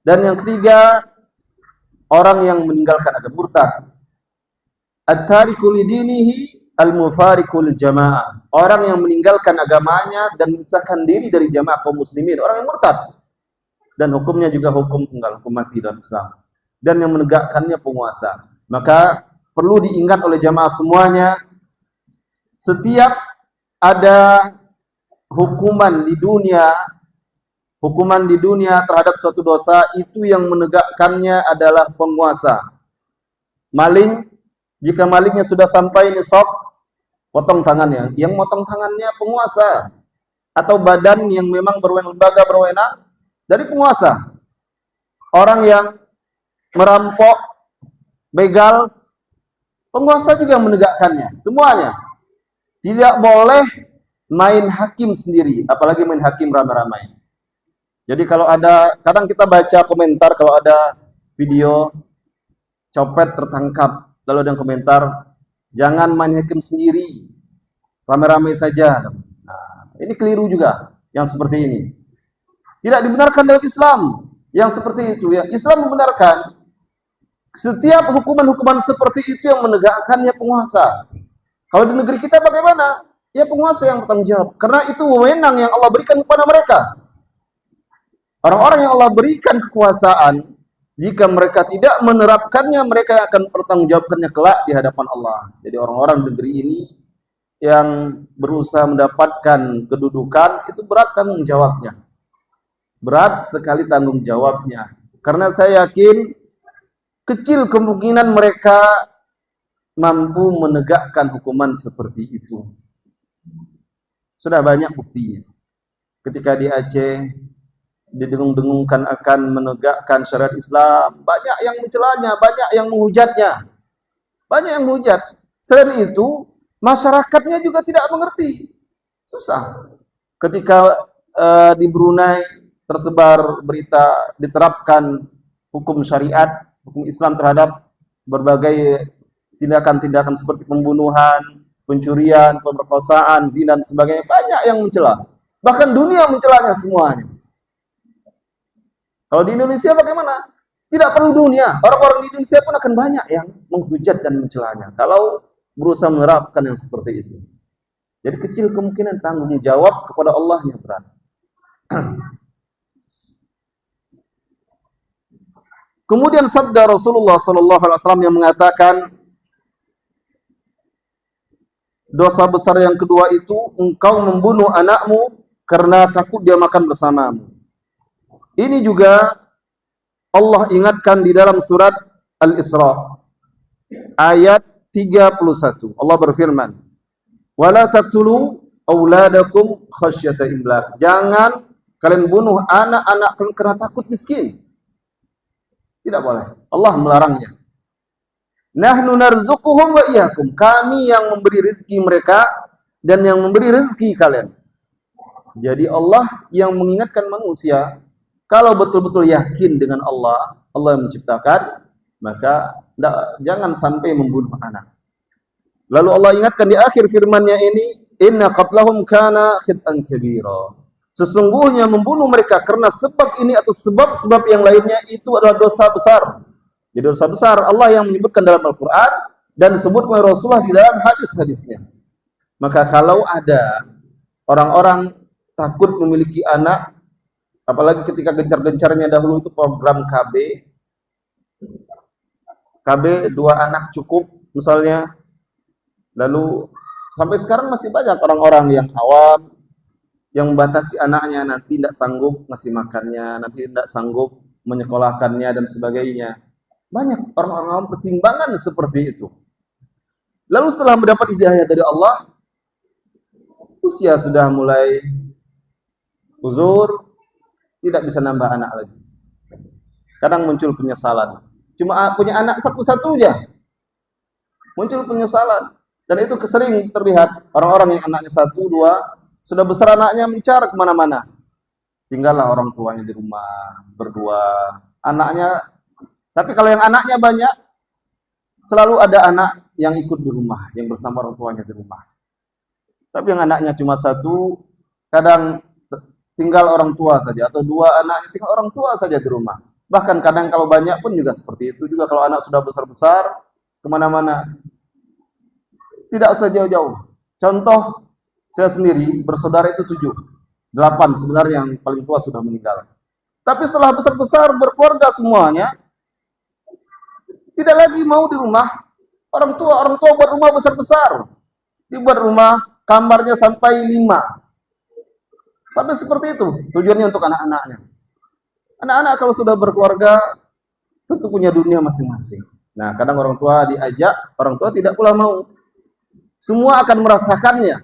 Dan yang ketiga, orang yang meninggalkan agama, murtad. At-tariku lidinihi al-mufariqu lil jamaah. Orang yang meninggalkan agamanya dan memisahkan diri dari jamaah kaum muslimin, orang yang murtad. Dan hukumnya juga hukum tunggal, hukum mati dalam Islam. Dan yang menegakkannya penguasa. Maka perlu diingat oleh jamaah semuanya, setiap ada hukuman di dunia terhadap suatu dosa, itu yang menegakkannya adalah penguasa. Maling, jika malingnya sudah sampai nisab, potong tangannya. Yang potong tangannya penguasa. Atau badan yang memang lembaga berwenang dari penguasa. Orang yang merampok, begal, penguasa juga menegakkannya. Semuanya. Tidak boleh main hakim sendiri, apalagi main hakim ramai-ramai. Jadi kalau ada, kadang kita baca komentar kalau ada video copet tertangkap, lalu ada komentar, jangan main hakim sendiri, ramai-ramai saja. Nah, ini keliru juga yang seperti ini. Tidak dibenarkan dalam Islam yang seperti itu. Ya, Islam membenarkan setiap hukuman-hukuman seperti itu yang menegakkannya penguasa. Kalau di negeri kita bagaimana? Ya penguasa yang bertanggung jawab. Karena itu wewenang yang Allah berikan kepada mereka. Orang-orang yang Allah berikan kekuasaan, jika mereka tidak menerapkannya, mereka akan bertanggungjawabkannya kelak di hadapan Allah. Jadi orang-orang negeri ini yang berusaha mendapatkan kedudukan, itu berat tanggung jawabnya. Berat sekali tanggung jawabnya. Karena saya yakin kecil kemungkinan mereka mampu menegakkan hukuman seperti itu. Sudah banyak buktinya. Ketika di Aceh didengung-dengungkan akan menegakkan syariat Islam, banyak yang mencelanya, banyak yang menghujatnya. Banyak yang menghujat. Selain itu, masyarakatnya juga tidak mengerti. Susah. Ketika di Brunei tersebar berita diterapkan hukum syariat, hukum Islam terhadap berbagai tindakan-tindakan seperti pembunuhan, pencurian, pemerkosaan, zina dan sebagainya. Banyak yang mencela. Bahkan dunia mencelanya semuanya. Kalau di Indonesia bagaimana? Tidak perlu dunia. Orang-orang di Indonesia pun akan banyak yang menghujat dan mencelanya. Kalau berusaha menerapkan yang seperti itu. Jadi kecil kemungkinan tanggung jawab kepada Allahnya berat. Kemudian sabda Rasulullah SAW yang mengatakan, dosa besar yang kedua itu engkau membunuh anakmu karena takut dia makan bersamamu. Ini juga Allah ingatkan di dalam surat Al-Isra ayat 31. Allah berfirman, "Wala taqtulu auladakum khasyata imlaq." Jangan kalian bunuh anak-anak kalian karena takut miskin. Tidak boleh. Allah melarangnya. Nahnu narzuquhum wa iyyakum. Kami yang memberi rezeki mereka dan yang memberi rezeki kalian. Jadi Allah yang mengingatkan manusia, kalau betul-betul yakin dengan Allah, Allah yang menciptakan, maka jangan sampai membunuh anak. Lalu Allah ingatkan di akhir firman-Nya ini, inna qatlahum kana khit'an kabira. Sesungguhnya membunuh mereka karena sebab ini atau sebab-sebab yang lainnya itu adalah dosa besar. Jadi dosa besar Allah yang menyebutkan dalam Al-Quran dan disebut oleh Rasulullah di dalam hadis-hadisnya. Maka kalau ada orang-orang takut memiliki anak, apalagi ketika gencar-gencarnya dahulu itu program KB 2 anak cukup misalnya, lalu sampai sekarang masih banyak orang-orang yang awam yang membatasi anaknya, nanti tidak sanggup ngasih makannya, nanti tidak sanggup menyekolahkannya dan sebagainya. Banyak orang-orang pertimbangan seperti itu. Lalu setelah mendapat hidayah dari Allah, usia sudah mulai uzur, tidak bisa nambah anak lagi. Kadang muncul penyesalan. Cuma punya anak satu-satunya, muncul penyesalan. Dan itu sering terlihat orang-orang yang anaknya 1, 2, sudah besar anaknya mencar kemana-mana. Tinggallah orang tuanya di rumah, berdua. Anaknya, tapi kalau yang anaknya banyak, selalu ada anak yang ikut di rumah, yang bersama orang tuanya di rumah. Tapi yang anaknya cuma 1, kadang tinggal orang tua saja, atau 2 anaknya tinggal orang tua saja di rumah. Bahkan kadang kalau banyak pun juga seperti itu. Juga kalau anak sudah besar-besar, kemana-mana. Tidak usah jauh-jauh. Contoh, saya sendiri bersaudara itu 7, 8 sebenarnya yang paling tua sudah meninggal. Tapi setelah besar-besar berkeluarga semuanya, tidak lagi mau di rumah. Orang tua buat rumah besar-besar. Dibuat rumah, kamarnya sampai 5. Sampai seperti itu, tujuannya untuk anak-anaknya. Anak-anak kalau sudah berkeluarga, tentu punya dunia masing-masing. Nah, kadang orang tua diajak, orang tua tidak pula mau. Semua akan merasakannya.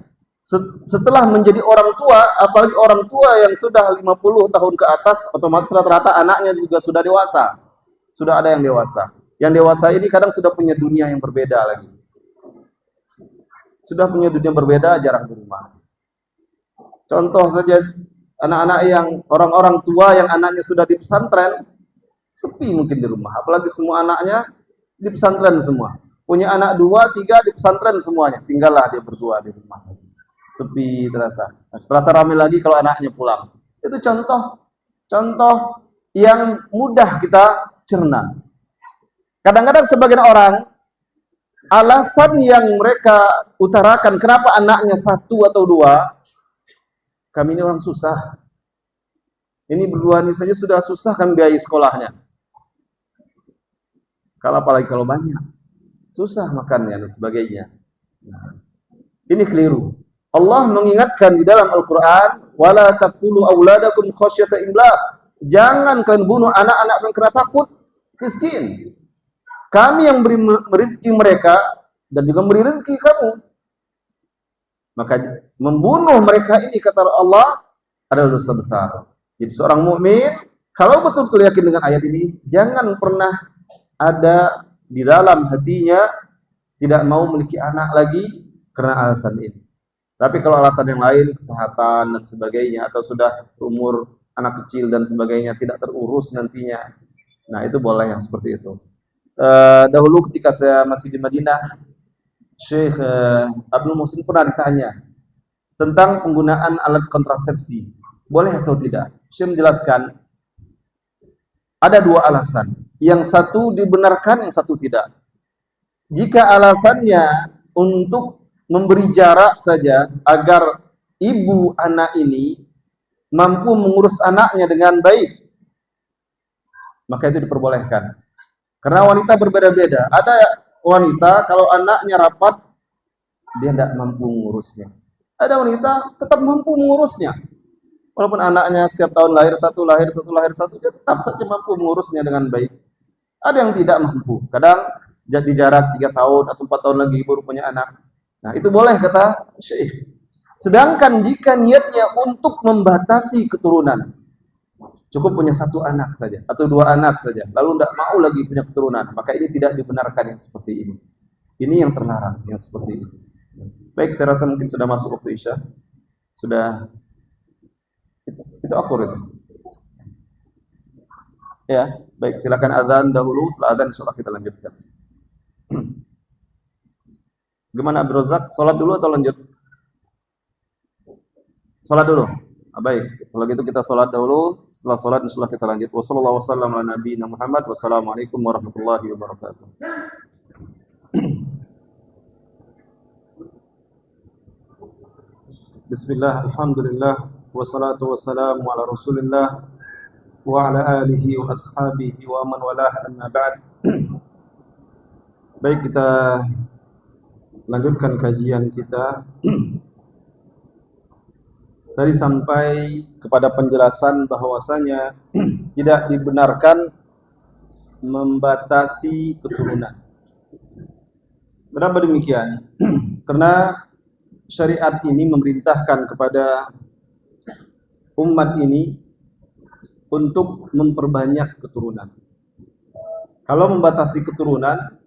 Setelah menjadi orang tua, apalagi orang tua yang sudah 50 tahun ke atas, otomatis rata-rata anaknya juga sudah dewasa. Sudah ada yang dewasa. Yang dewasa ini kadang sudah punya dunia yang berbeda lagi. Sudah punya dunia berbeda, jarang di rumah. Contoh saja, anak-anak yang orang-orang tua yang anaknya sudah di pesantren, sepi mungkin di rumah. Apalagi semua anaknya di pesantren semua. Punya anak 2, 3 di pesantren semuanya. Tinggallah dia berdua di rumah. Sepi terasa. Terasa ramai lagi kalau anaknya pulang. Itu contoh yang mudah kita cerna. Kadang-kadang sebagian orang, alasan yang mereka utarakan kenapa anaknya 1 atau 2, kami ini orang susah. Ini berdua ini saja sudah susah kami biayai sekolahnya. Kalau apalagi kalau banyak, susah makannya dan sebagainya. Nah, ini keliru. Allah mengingatkan di dalam Al-Quran, wala taqtulu auladakum khasyata imlaq. Jangan kalian bunuh anak-anak kalian karena takut miskin. Kami yang beri rezeki mereka dan juga memberi rezeki kamu. Maka membunuh mereka ini kata Allah adalah dosa besar. Jadi seorang mukmin kalau betul-betul yakin dengan ayat ini, jangan pernah ada di dalam hatinya tidak mau memiliki anak lagi karena alasan ini. Tapi kalau alasan yang lain, kesehatan dan sebagainya, atau sudah umur anak kecil dan sebagainya, tidak terurus nantinya. Nah, itu boleh yang seperti itu. Dahulu ketika saya masih di Madinah, Syekh Abdul Muhsin pernah ditanya tentang penggunaan alat kontrasepsi, boleh atau tidak. Syekh menjelaskan ada dua alasan, yang satu dibenarkan, yang satu tidak. Jika alasannya untuk memberi jarak saja agar ibu anak ini mampu mengurus anaknya dengan baik, maka itu diperbolehkan. Karena wanita berbeda-beda. Ada wanita kalau anaknya rapat, dia tidak mampu mengurusnya. Ada wanita tetap mampu mengurusnya. Walaupun anaknya setiap tahun lahir satu, dia tetap saja mampu mengurusnya dengan baik. Ada yang tidak mampu. Kadang jadi jarak 3 tahun atau 4 tahun lagi baru punya anak. Nah, itu boleh kata Syekh. Sedangkan jika niatnya untuk membatasi keturunan, cukup punya 1 anak saja atau 2 anak saja, lalu tidak mau lagi punya keturunan, maka ini tidak dibenarkan yang seperti ini. Ini yang terlarang, yang seperti ini. Baik, saya rasa mungkin sudah masuk waktu Isya. Sudah itu akur itu. Ya, baik, silakan azan dahulu, setelah azan insyaallah kita lanjutkan. Gimana Abdul Razak, salat dulu atau lanjut? Salat dulu. Baik, kalau gitu kita salat dahulu. Setelah salat insyaallah kita lanjut. Wassallallahu wasallam ala nabiyina Muhammad. Wassalamualaikum warahmatullahi wabarakatuh. Bismillah, alhamdulillah, wassalatu wassalamu ala Rasulillah wa ala alihi wa ashabihi wa man walah, amma ba'd. Baik, kita lanjutkan kajian kita. Tadi sampai kepada penjelasan bahwasanya tidak dibenarkan membatasi keturunan. Kenapa demikian? Karena syariat ini memerintahkan kepada umat ini untuk memperbanyak keturunan. Kalau membatasi keturunan,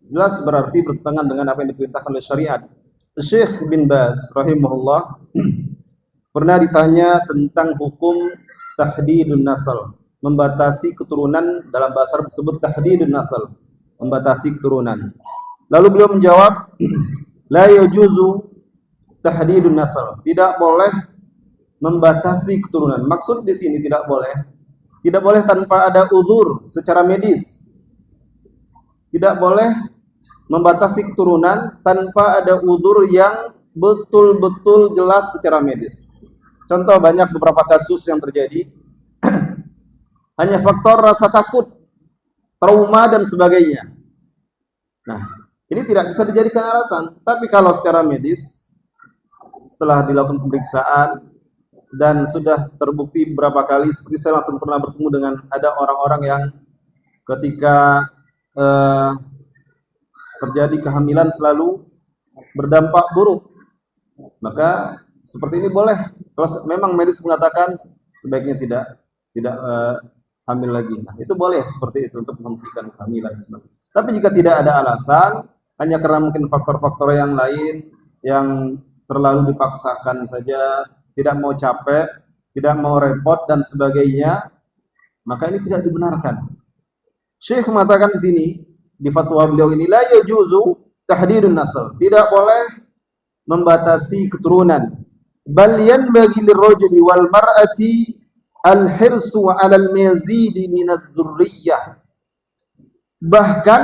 jelas berarti bertentangan dengan apa yang diperintahkan oleh syariat. Syekh bin Baz rahimahullah pernah ditanya tentang hukum tahdidun nasal, membatasi keturunan. Dalam bahasa Arab disebut tahdidun nasal, membatasi keturunan. Lalu beliau menjawab, la yajuzu tahdidun nasal, tidak boleh membatasi keturunan. Maksud di sini tidak boleh tanpa ada uzur secara medis. Tidak boleh membatasi keturunan tanpa ada uzur yang betul-betul jelas secara medis. Contoh, banyak beberapa kasus yang terjadi hanya faktor rasa takut, trauma dan sebagainya. Nah, ini tidak bisa dijadikan alasan. Tapi kalau secara medis, setelah dilakukan pemeriksaan dan sudah terbukti beberapa kali, seperti saya langsung pernah bertemu dengan ada orang-orang yang ketika terjadi kehamilan selalu berdampak buruk, maka seperti ini boleh. Kalau memang medis mengatakan sebaiknya tidak hamil lagi, nah, itu boleh seperti itu untuk menghentikan kehamilan. Tapi jika tidak ada alasan, hanya karena mungkin faktor-faktor yang lain yang terlalu dipaksakan saja, tidak mau capek, tidak mau repot dan sebagainya, maka ini tidak dibenarkan. Syekh mengatakan di sini di fatwa beliau ini, la yajuzu tahdidun nasl, tidak boleh membatasi keturunan. Bal yanbaghi lirrajuli wal mar'ati al-hirsu 'ala al-mazid min adh-dhurriyyah. Bahkan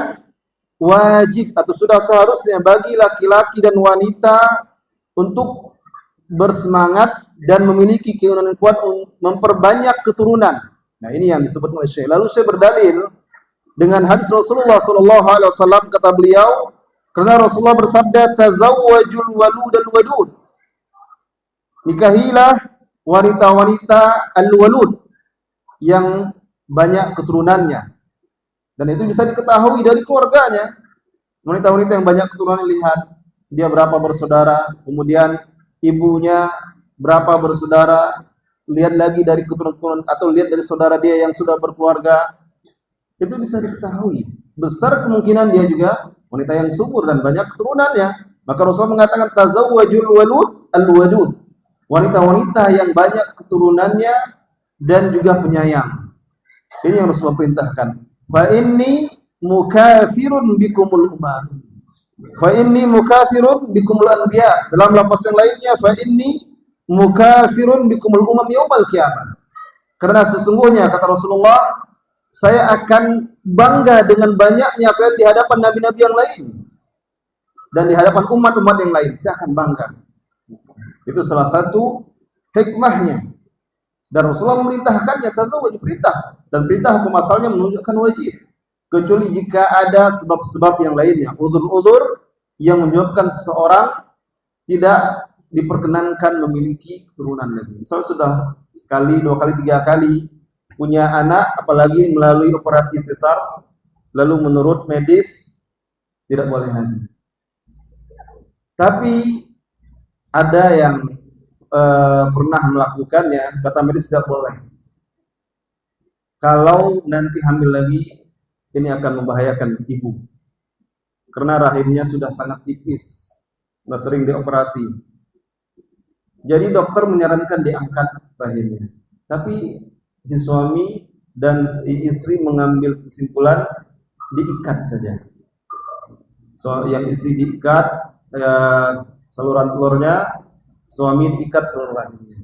wajib atau sudah seharusnya bagi laki-laki dan wanita untuk bersemangat dan memiliki keinginan yang kuat untuk memperbanyak keturunan. Nah, ini yang disebut oleh Syekh. Lalu Syekh berdalil dengan hadis Rasulullah sallallahu alaihi wasallam, kata beliau, karena Rasulullah bersabda, tazawwajul waludal wadud. Nikahilah wanita-wanita al-walud yang banyak keturunannya. Dan itu bisa diketahui dari keluarganya. Wanita-wanita yang banyak keturunan, lihat dia berapa bersaudara, kemudian ibunya berapa bersaudara, lihat lagi dari keturunan atau lihat dari saudara dia yang sudah berkeluarga, itu bisa diketahui. Besar kemungkinan dia juga wanita yang subur dan banyak keturunannya. Maka Rasulullah mengatakan tazawwajul walud al-wadud. Wanita-wanita yang banyak keturunannya dan juga penyayang. Ini yang Rasulullah perintahkan. Fa inni mukatsirun bikumul umam. Fa inni mukatsirun bikumul anbiya. Dalam lafaz yang lainnya, fa inni mukatsirun bikumul umam yaumal qiyamah. Karena sesungguhnya kata Rasulullah, saya akan bangga dengan banyaknya kalian di hadapan nabi-nabi yang lain dan di hadapan umat-umat yang lain. Saya akan bangga. Itu salah satu hikmahnya. Dan Rasulullah memerintahkannya tazawwaj, perintah, dan perintah hukum asalnya menunjukkan wajib. Kecuali jika ada sebab-sebab yang lainnya, udzur-udzur yang menyebabkan seseorang tidak diperkenankan memiliki keturunan lagi. Misal sudah sekali, 2 kali, 3 kali punya anak, apalagi melalui operasi sesar, lalu menurut medis tidak boleh lagi. Tapi ada yang pernah melakukannya, kata medis tidak boleh. Kalau nanti hamil lagi, ini akan membahayakan ibu, karena rahimnya sudah sangat tipis, sudah sering dioperasi. Jadi dokter menyarankan diangkat rahimnya. Tapi si suami dan si istri mengambil kesimpulan diikat saja. Yang istri diikat saluran telurnya, suami diikat saluran rahimnya.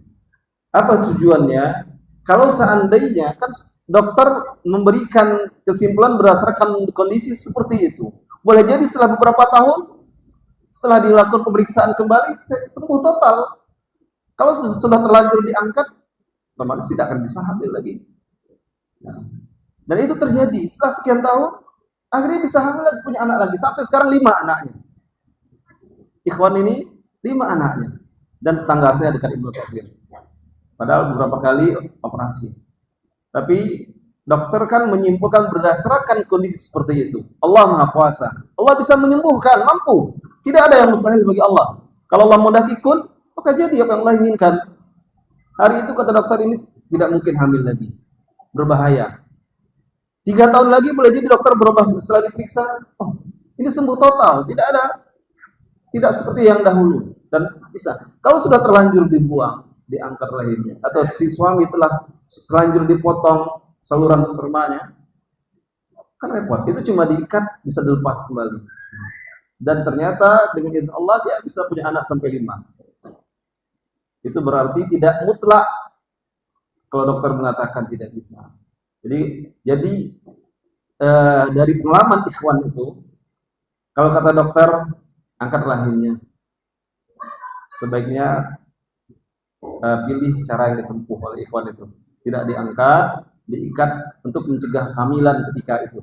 Apa tujuannya? Kalau seandainya kan dokter memberikan kesimpulan berdasarkan kondisi seperti itu, boleh jadi setelah beberapa tahun, setelah dilakukan pemeriksaan kembali, sembuh total. Kalau sudah terlanjur diangkat, otomatis tidak akan bisa hamil lagi. Nah, dan itu terjadi setelah sekian tahun, akhirnya bisa hamil lagi, punya anak lagi. Sampai sekarang 5 anaknya. Ikhwan ini 5 anaknya. Dan tetangga saya dekat Ibnu Katsir. Padahal beberapa kali operasi. Tapi dokter kan menyimpulkan berdasarkan kondisi seperti itu. Allah Maha Kuasa. Allah bisa menyembuhkan, mampu. Tidak ada yang mustahil bagi Allah. Kalau Allah menghendaki kun, maka jadi apa yang Allah inginkan. Hari itu kata dokter ini tidak mungkin hamil lagi. Berbahaya. 3 tahun lagi boleh jadi dokter berubah setelah diperiksa. Oh, ini sembuh total. Tidak seperti yang dahulu. Dan bisa. Kalau sudah terlanjur dibuang, diangkat rahimnya, atau si suami telah terlanjur dipotong saluran spermanya, kan repot. Itu cuma diikat, bisa dilepas kembali. Dan ternyata dengan izin Allah dia bisa punya anak sampai 5. Itu berarti tidak mutlak kalau dokter mengatakan tidak bisa. Jadi dari pengalaman ikhwan itu, kalau kata dokter angkat rahimnya, sebaiknya pilih cara yang ditempuh oleh ikhwan itu. Tidak diangkat, diikat untuk mencegah kehamilan ketika itu.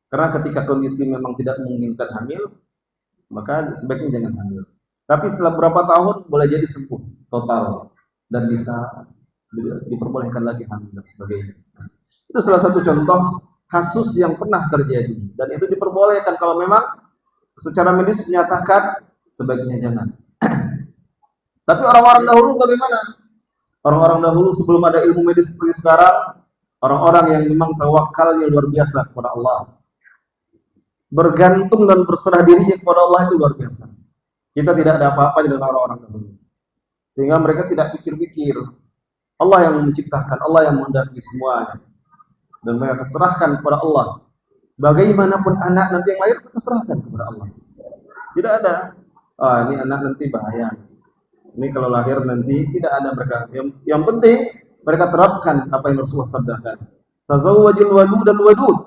Karena ketika kondisi memang tidak memungkinkan hamil, maka sebaiknya jangan hamil. Tapi setelah beberapa tahun boleh jadi sembuh total dan bisa diperbolehkan lagi hamil dan sebagainya. Itu salah satu contoh kasus yang pernah terjadi, dan itu diperbolehkan kalau memang secara medis menyatakan sebaiknya jangan. Tapi orang-orang dahulu bagaimana? Orang-orang dahulu sebelum ada ilmu medis seperti sekarang, orang-orang yang memang tawakalnya luar biasa kepada Allah, bergantung dan berserah dirinya kepada Allah itu luar biasa. Kita tidak ada apa-apa dengan orang-orang dahulu. Sehingga mereka tidak pikir-pikir. Allah yang menciptakan, Allah yang menghendaki semuanya. Dan mereka serahkan kepada Allah. Bagaimanapun anak nanti yang lahir, mereka serahkan kepada Allah. Tidak ada, ini anak nanti bahaya. Ini kalau lahir nanti, tidak ada mereka. Yang penting, mereka terapkan apa yang Rasulullah sabdakan. Tazawwajul wadud dan wadud.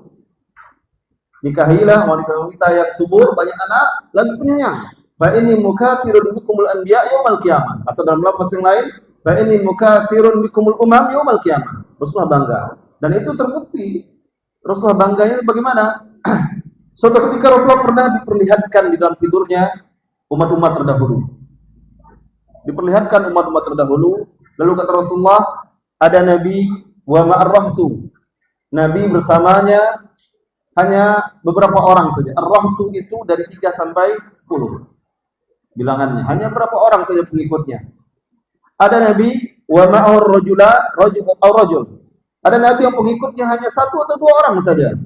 Nikahilah wanita-wanita yang subur, banyak anak, lagi penyayang. Fa inni mukatsirun bikumul anbiya yaumal qiyamah. Atau dalam lafaz yang lain, fa inni mukatsirun bikumul umam yaumal qiyamah. Rasulullah bangga. Dan itu terbukti. Rasulullah bangganya bagaimana? Suatu ketika Rasulullah pernah diperlihatkan di dalam tidurnya umat-umat terdahulu. Diperlihatkan umat-umat terdahulu. Lalu kata Rasulullah, ada Nabi wa ma'arrahtu. Nabi bersamanya hanya beberapa orang saja. Ar-rahtu itu dari 3 sampai 10. Bilangannya hanya berapa orang saja pengikutnya. Ada Nabi wa ma'ar rajul. Ada Nabi yang pengikutnya hanya 1 atau 2 orang saja.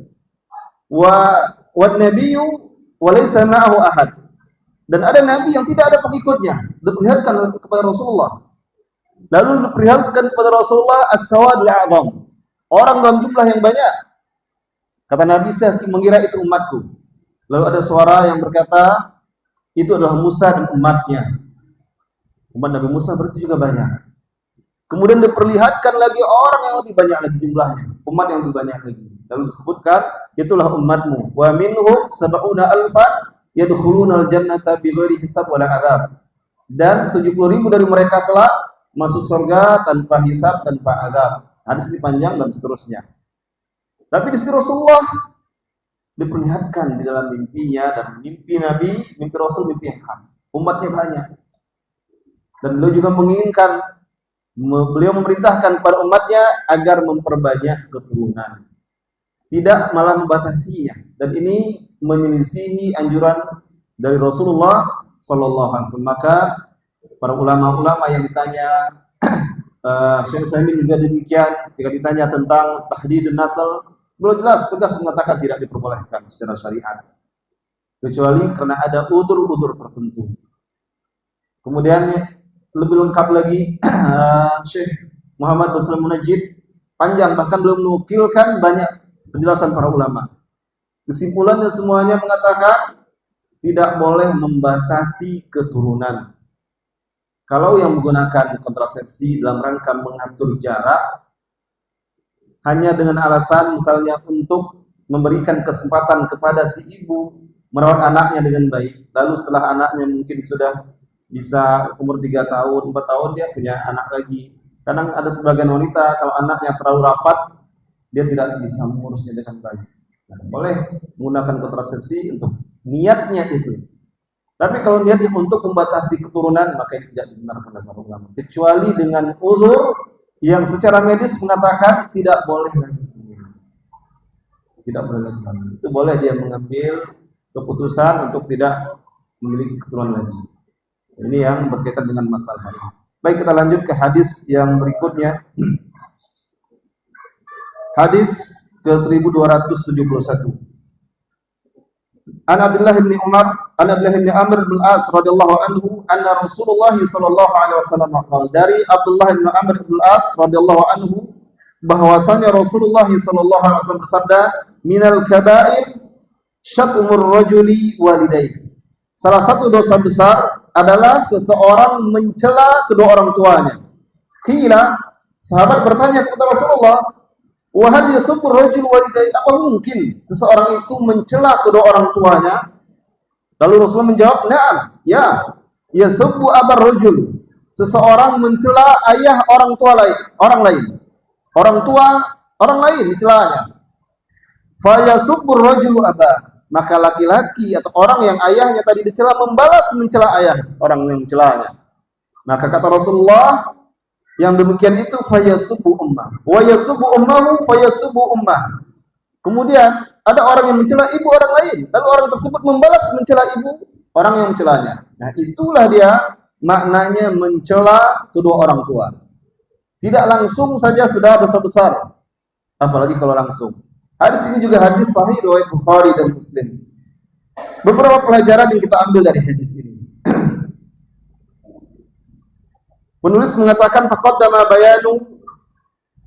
Wa nabiyyu wa laysa ma'ahu ahad. Dan ada Nabi yang tidak ada pengikutnya. Diperlihatkan kepada Rasulullah. Lalu diperlihatkan kepada Rasulullah as-sawadul a'zam, orang dalam jumlah yang banyak. Kata Nabi, saya mengira itu umatku. Lalu ada suara yang berkata, itu adalah Musa dan umatnya. Umat Nabi Musa berarti juga banyak. Kemudian diperlihatkan lagi orang yang lebih banyak lagi jumlahnya, umat yang lebih banyak lagi. Lalu disebutkan, itulah umatmu. Wa minhum sab'una alfan yadkhuluna al-jannata bighairi hisab wala adzab. Dan 70.000 dari mereka kelak masuk surga tanpa hisab, tanpa azab. Hadis ini panjang dan seterusnya. Tapi di sini Rasulullah diperlihatkan di dalam mimpinya, dan mimpi Nabi, mimpi Rasul, mimpi yang hak. Umatnya banyak. Dan beliau juga menginginkan, beliau memerintahkan kepada umatnya agar memperbanyak keturunan. Tidak malah membatasinya. Dan ini menyelisihi anjuran dari Rasulullah sallallahu alaihi wasallam. Maka para ulama-ulama yang ditanya, Syekh Utsaimin juga demikian, ketika ditanya tentang tahdidun nasl, beliau jelas tegas mengatakan tidak diperbolehkan secara syariat, kecuali karena ada udzur-udzur tertentu. Kemudian lebih lengkap lagi, Syekh Muhammad bin Shalih Munajjid panjang, bahkan belum menukilkan banyak penjelasan para ulama. Kesimpulannya semuanya mengatakan tidak boleh membatasi keturunan. Kalau yang menggunakan kontrasepsi dalam rangka mengatur jarak hanya dengan alasan misalnya untuk memberikan kesempatan kepada si ibu merawat anaknya dengan baik, lalu setelah anaknya mungkin sudah bisa umur 3 tahun, 4 tahun, dia punya anak lagi. Kadang ada sebagian wanita kalau anaknya terlalu rapat, dia tidak bisa mengurusnya dengan baik. Nah, boleh menggunakan kontrasepsi untuk niatnya itu. Tapi kalau niatnya untuk membatasi keturunan, maka itu tidak dibenarkan oleh para ulama. Kecuali dengan uzur yang secara medis mengatakan tidak boleh lagi. Tidak boleh lagi. Itu boleh dia mengambil keputusan untuk tidak memiliki keturunan lagi. Ini yang berkaitan dengan masalah ini. Baik, kita lanjut ke hadis yang berikutnya. Hadis ke 1271. An Abdullah bin Umar, an Abdullah bin Amr bin Al-As radhiyallahu anhu, anna Rasulullah sallallahu alaihi wasallam qala, dari Abdullah bin Amr bin Al-As radhiyallahu anhu bahwasanya Rasulullah sallallahu alaihi wasallam bersabda, minal kaba'ir syatmur rajuli walidayhi. Salah satu dosa besar adalah seseorang mencela kedua orang tuanya. Qila, sahabat bertanya kepada Rasulullah, wa hal yasubbu rajul walidayhi, apa mungkin seseorang itu mencela kedua orang tuanya? Lalu Rasulullah menjawab, na'am, ya, yasubbu abar rajul, seseorang mencela ayah orang tua lain, orang tua orang lain dicelanya. Fa yasubbu rajulu abah, maka laki-laki atau orang yang ayahnya tadi dicela membalas mencela ayah orang yang mencelanya. Maka kata Rasulullah, yang demikian itu fayasubu ummah, wa yasubu ummahu fayasubu ummah. Kemudian ada orang yang mencela ibu orang lain, lalu orang tersebut membalas mencela ibu orang yang mencelanya. Nah, itulah dia maknanya mencela kedua orang tua. Tidak langsung saja sudah dosa besar, apalagi kalau langsung. Hadis ini juga hadis sahih riwayat Bukhari dan Muslim. Beberapa pelajaran yang kita ambil dari hadis ini. Penulis mengatakan taqaddama bayanu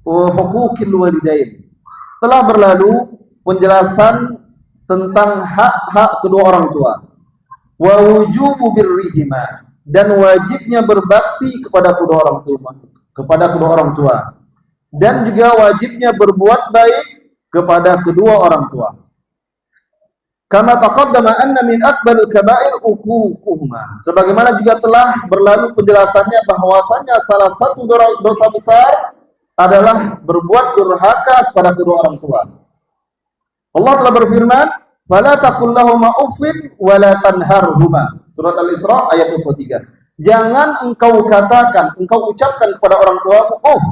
huquqil walidain. Telah berlalu penjelasan tentang hak-hak kedua orang tua. Wa wujubu birrihima, dan wajibnya berbakti kepada kedua orang tua. Dan juga wajibnya berbuat baik kepada kedua orang tua. Kama taqaddama anna min akbaril kaba'ir uququhuma. Sebagaimana juga telah berlalu penjelasannya bahwasanya salah satu dosa besar adalah berbuat durhaka kepada kedua orang tua. Allah telah berfirman, "Fala taqul lahumā uffin wa la tanharhuma." Surat Al-Isra ayat 23. Jangan engkau ucapkan kepada orang tuamu uff.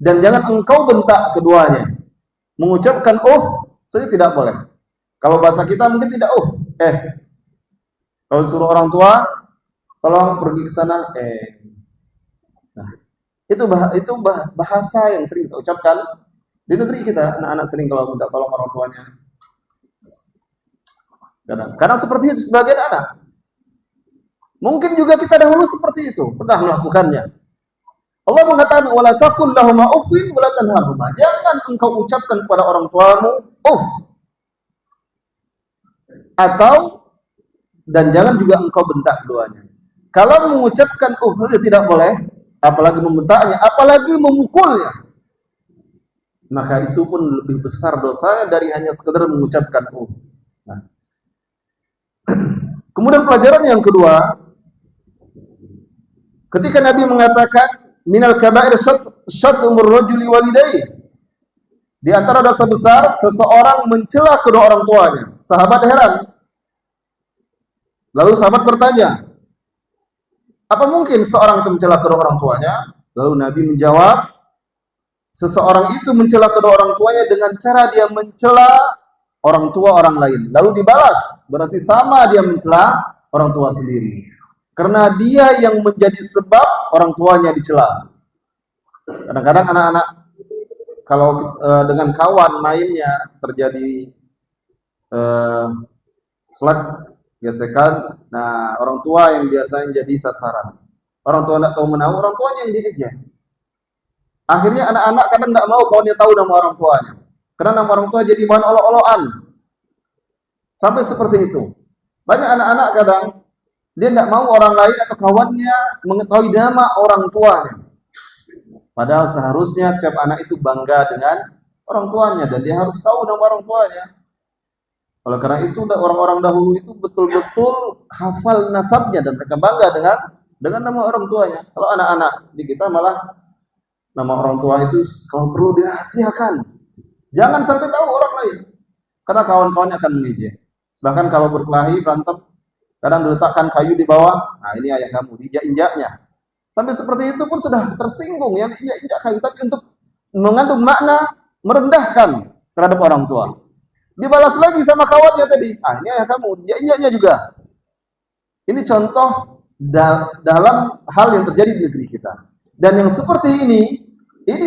Dan jangan engkau bentak keduanya. Mengucapkan uff saja tidak boleh. Kalau bahasa kita mungkin tidak kalau suruh orang tua tolong pergi ke sana nah, itu bahasa yang sering kita ucapkan di negeri kita. Anak-anak sering kalau minta tolong orang tuanya. Karena seperti itu sebagian anak. Mungkin juga kita dahulu seperti itu, pernah melakukannya. Allah mengatakan wala taqul lahum uffin wala tanharhuma. Jangan engkau ucapkan kepada orang tuamu uff. Atau dan jangan juga engkau bentak keduanya. Kalau mengucapkan uff saja tidak boleh, apalagi membentaknya, apalagi memukulnya. Maka itu pun lebih besar dosanya dari hanya sekedar mengucapkan uff. Nah. Kemudian pelajaran yang kedua, ketika Nabi mengatakan minal kaba'ir syatmur rajuli walidayhi. Di antara dosa besar seseorang mencela kedua orang tuanya. Sahabat heran. Lalu sahabat bertanya, apa mungkin seorang itu mencela kedua orang tuanya? Lalu Nabi menjawab, seseorang itu mencela kedua orang tuanya dengan cara dia mencela orang tua orang lain. Lalu dibalas, berarti sama dia mencela orang tua sendiri. Karena dia yang menjadi sebab orang tuanya dicela. Kadang-kadang anak-anak kalau dengan kawan mainnya terjadi slap, gesekan, nah orang tua yang biasanya jadi sasaran. Orang tua tidak tahu menahu, orang tuanya yang diejek. Akhirnya anak-anak kadang tidak mau kalau dia tahu nama orang tuanya. Karena nama orang tua jadi bahan olok-olokan. Sampai seperti itu. Banyak anak-anak kadang dia tidak mau orang lain atau kawannya mengetahui nama orang tuanya. Padahal seharusnya setiap anak itu bangga dengan orang tuanya dan dia harus tahu nama orang tuanya. Oleh karena itu orang-orang dahulu itu betul-betul hafal nasabnya dan mereka bangga dengan nama orang tuanya. Kalau anak-anak di kita malah nama orang tua itu kalau perlu dirahasiakan. Jangan sampai tahu orang lain. Karena kawan-kawannya akan mengejek. Bahkan kalau berkelahi, berantem, kadang diletakkan kayu di bawah. Nah, ini ayah kamu, diinjak-injaknya. Sampai seperti itu pun sudah tersinggung ya, injak-injak kayu. Tapi untuk mengandung makna merendahkan terhadap orang tua. Dibalas lagi sama kawannya tadi. Ah, ini ayah kamu, diinjak-injaknya juga. Ini contoh dalam hal yang terjadi di negeri kita. Dan yang seperti ini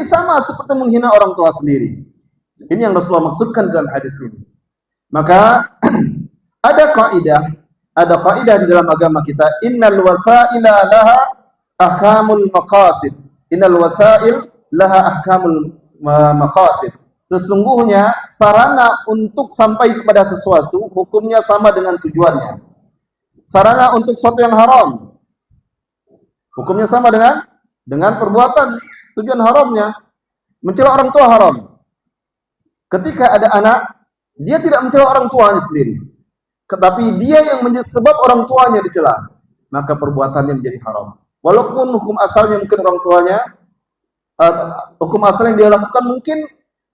sama seperti menghina orang tua sendiri. Ini yang Rasulullah maksudkan dalam hadis ini. Maka ada kaidah di dalam agama kita, innal wasaila laha ahkamul maqasid. Innal wasail laha ahkamul maqasid. Sesungguhnya sarana untuk sampai kepada sesuatu hukumnya sama dengan tujuannya. Sarana untuk sesuatu yang haram hukumnya sama dengan perbuatan tujuan haramnya. Mencela orang tua haram. Ketika ada anak, dia tidak mencela orang tuanya sendiri, tetapi dia yang menjadi sebab orang tuanya dicela, maka perbuatannya menjadi haram. Walaupun hukum asalnya mungkin orang tuanya, hukum asal yang dia lakukan mungkin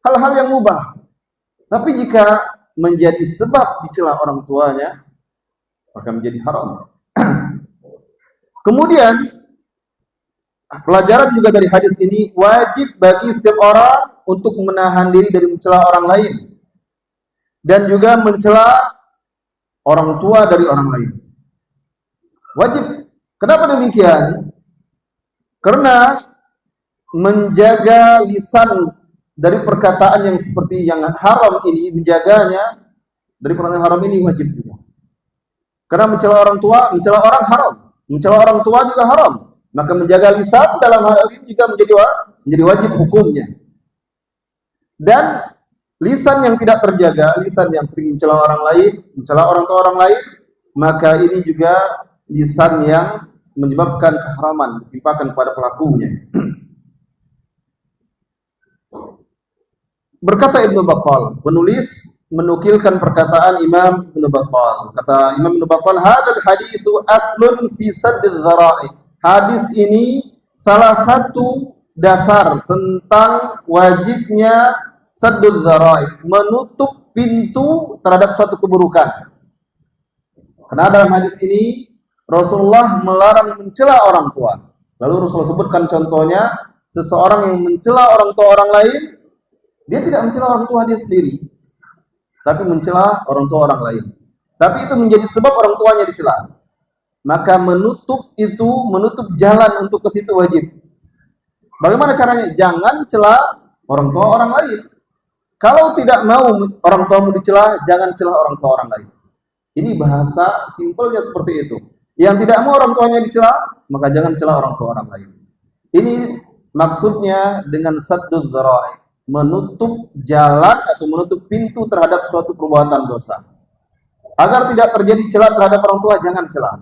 hal-hal yang mubah, tapi jika menjadi sebab dicela orang tuanya, maka menjadi haram. Kemudian pelajaran juga dari hadis ini, wajib bagi setiap orang untuk menahan diri dari mencela orang lain dan juga mencela orang tua dari orang lain. Wajib. Kenapa demikian? Karena menjaga lisan dari perkataan yang seperti yang haram ini, menjaganya dari perkataan haram ini wajib juga. Karena mencela orang tua, mencela orang haram. Mencela orang tua juga haram. Maka menjaga lisan dalam hal ini juga menjadi wajib hukumnya. Dan lisan yang tidak terjaga, lisan yang sering mencela orang lain, mencela orang tua orang lain, maka ini juga lisan yang menyebabkan keharaman ditimpakan kepada pelakunya. Berkata Ibnu Battal, penulis menukilkan perkataan Imam Ibnu Battal. Kata Imam Ibnu Battal, "Hadzal haditsu aslun fi saddidz dzara'i." Hadis ini salah satu dasar tentang wajibnya saddudz dzara'i, menutup pintu terhadap suatu keburukan. Karena dalam hadis ini Rasulullah melarang mencela orang tua. Lalu Rasulullah sebutkan contohnya, seseorang yang mencela orang tua orang lain, dia tidak mencela orang tua dia sendiri, tapi mencela orang tua orang lain. Tapi itu menjadi sebab orang tuanya dicela. Maka menutup jalan untuk ke situ wajib. Bagaimana caranya? Jangan cela orang tua orang lain. Kalau tidak mau orang tuamu dicela, jangan cela orang tua orang lain. Ini bahasa simpelnya seperti itu. Yang tidak mau orang tuanya dicela, maka jangan cela orang tua orang lain. Ini maksudnya dengan saddud dzara'i, menutup jalan atau menutup pintu terhadap suatu perbuatan dosa. Agar tidak terjadi celah terhadap orang tua, jangan celah.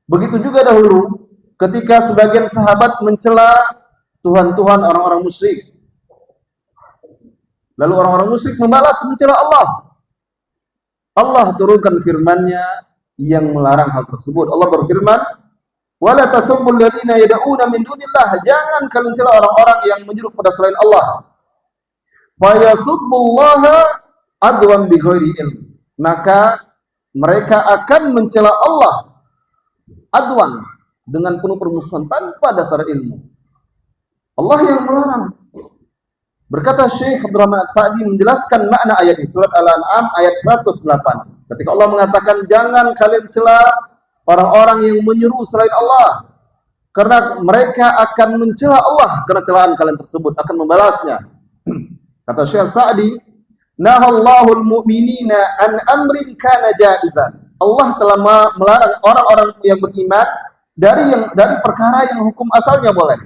Begitu juga dahulu ketika sebagian sahabat mencela Tuhan-Tuhan orang-orang musyrik. Lalu orang-orang musyrik membalas mencela Allah. Allah turunkan firman-Nya yang melarang hal tersebut. Allah berfirman, "Wala tasubbul ladzina yad'una min dunillah." Jangan kalian cela orang-orang yang menyeru pada selain Allah. Fa yasubbullaha adwan bighairi ilm. Maka mereka akan mencela Allah adwan, dengan penuh permusuhan tanpa dasar ilmu. Allah yang melarang. Berkata Syekh Abdurrahman As-Sa'di menjelaskan makna ayat ini, surat Al-An'am ayat 108. Ketika Allah mengatakan jangan kalian cela orang-orang yang menyeru selain Allah, karena mereka akan mencela Allah karena celaan kalian tersebut, akan membalasnya. Kata Syekh Sa'di, nahallahu al-mu'minina an amrin kana jaizan. Allah telah melarang orang-orang yang beriman dari perkara yang hukum asalnya boleh.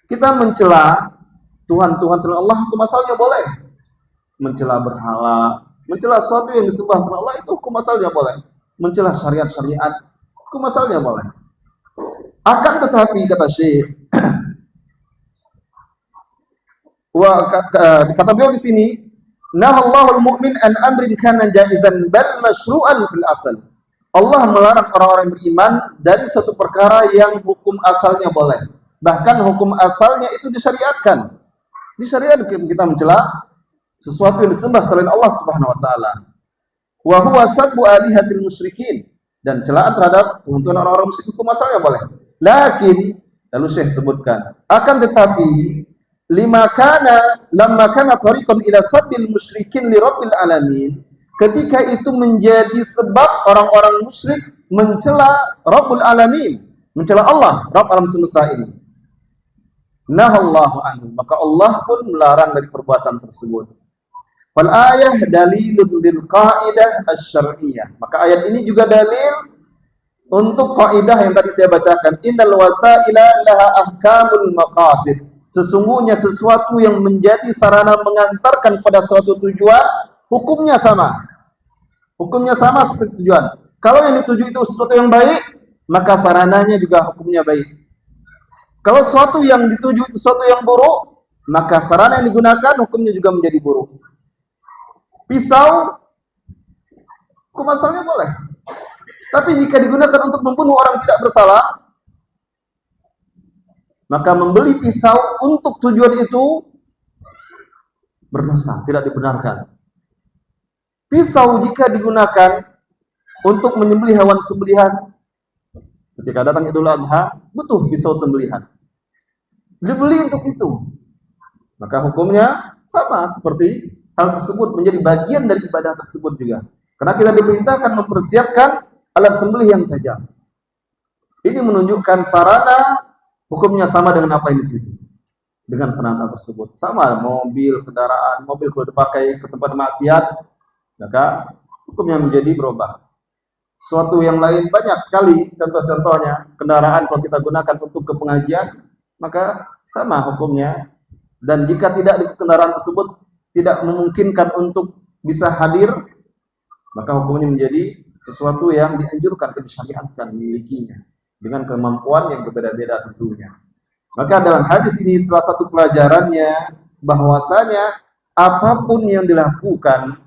Kita mencela Tuhan-Tuhan selain Allah, hukum asalnya boleh. Mencela berhala, mencela sesuatu yang disembah selain Allah, itu hukum asalnya boleh. Mencela syariat-syariat, hukum asalnya boleh. Akan tetapi kata Syekh, kata beliau di sini, nahallahu al-mu'min an amrin kana jaizan bal masyru'an fil asal. Allah melarang orang-orang beriman dari suatu perkara yang hukum asalnya boleh. Bahkan hukum asalnya itu disyariatkan. Disyariatkan kita mencela sesuatu yang disembah selain Allah Subhanahu wa taala. Wa huwa sabbu alihatil musyrikin, dan celaan terhadap Tuhan orang-orang musyrik hukum asalnya boleh. Lakin lalu Syekh sebutkan, akan tetapi lamma kana tariqan ila sabbil musyrikin li rabbil alamin, ketika itu menjadi sebab orang-orang musyrik mencela Rabbul Alamin, mencela Allah, Rabb alam semesta ini. Nahallahu anhu, maka Allah pun melarang dari perbuatan tersebut. Fal ayah dalilun lil qaidah asy-syar'iyyah. Maka ayat ini juga dalil untuk kaidah yang tadi saya bacakan. Innal wasaila laha ahkamul maqasid. Sesungguhnya sesuatu yang menjadi sarana mengantarkan pada suatu tujuan, hukumnya sama. Hukumnya sama seperti tujuan. Kalau yang dituju itu sesuatu yang baik, maka sarananya juga hukumnya baik. Kalau sesuatu yang dituju itu sesuatu yang buruk, maka sarana yang digunakan hukumnya juga menjadi buruk. Pisau, hukum asalnya boleh. Tapi jika digunakan untuk membunuh orang tidak bersalah, maka membeli pisau untuk tujuan itu berdosa, tidak dibenarkan. Pisau jika digunakan untuk menyembelih hewan sembelihan, ketika datang Idul Adha, butuh pisau sembelihan. Dibeli untuk itu. Maka hukumnya sama seperti hal tersebut, menjadi bagian dari ibadah tersebut juga. Karena kita diperintahkan mempersiapkan alat sembelih yang tajam. Ini menunjukkan sarana hukumnya sama dengan apa yang dituju. Dengan sarana tersebut. Sama mobil, kendaraan, mobil kalau dipakai ke tempat maksiat, maka hukumnya menjadi berubah. Suatu yang lain banyak sekali contoh-contohnya. Kendaraan kalau kita gunakan untuk ke pengajian, maka sama hukumnya. Dan jika tidak di kendaraan tersebut tidak memungkinkan untuk bisa hadir, maka hukumnya menjadi sesuatu yang dianjurkan, disyariatkan memilikinya dengan kemampuan yang berbeda-beda tentunya. Maka dalam hadis ini salah satu pelajarannya bahwasanya apapun yang dilakukan,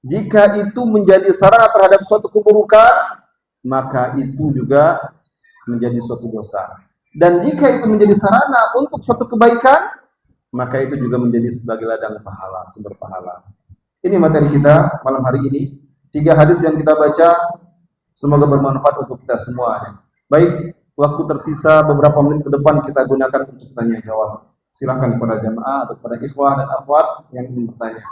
jika itu menjadi sarana terhadap suatu keburukan, maka itu juga menjadi suatu dosa. Dan jika itu menjadi sarana untuk suatu kebaikan, maka itu juga menjadi sebagai ladang pahala, sumber pahala. Ini materi kita malam hari ini. 3 hadis yang kita baca, semoga bermanfaat untuk kita semuanya. Baik, waktu tersisa beberapa menit ke depan kita gunakan untuk tanya jawab. Silakan kepada jamaah atau kepada ikhwah dan akhwat yang ingin bertanya.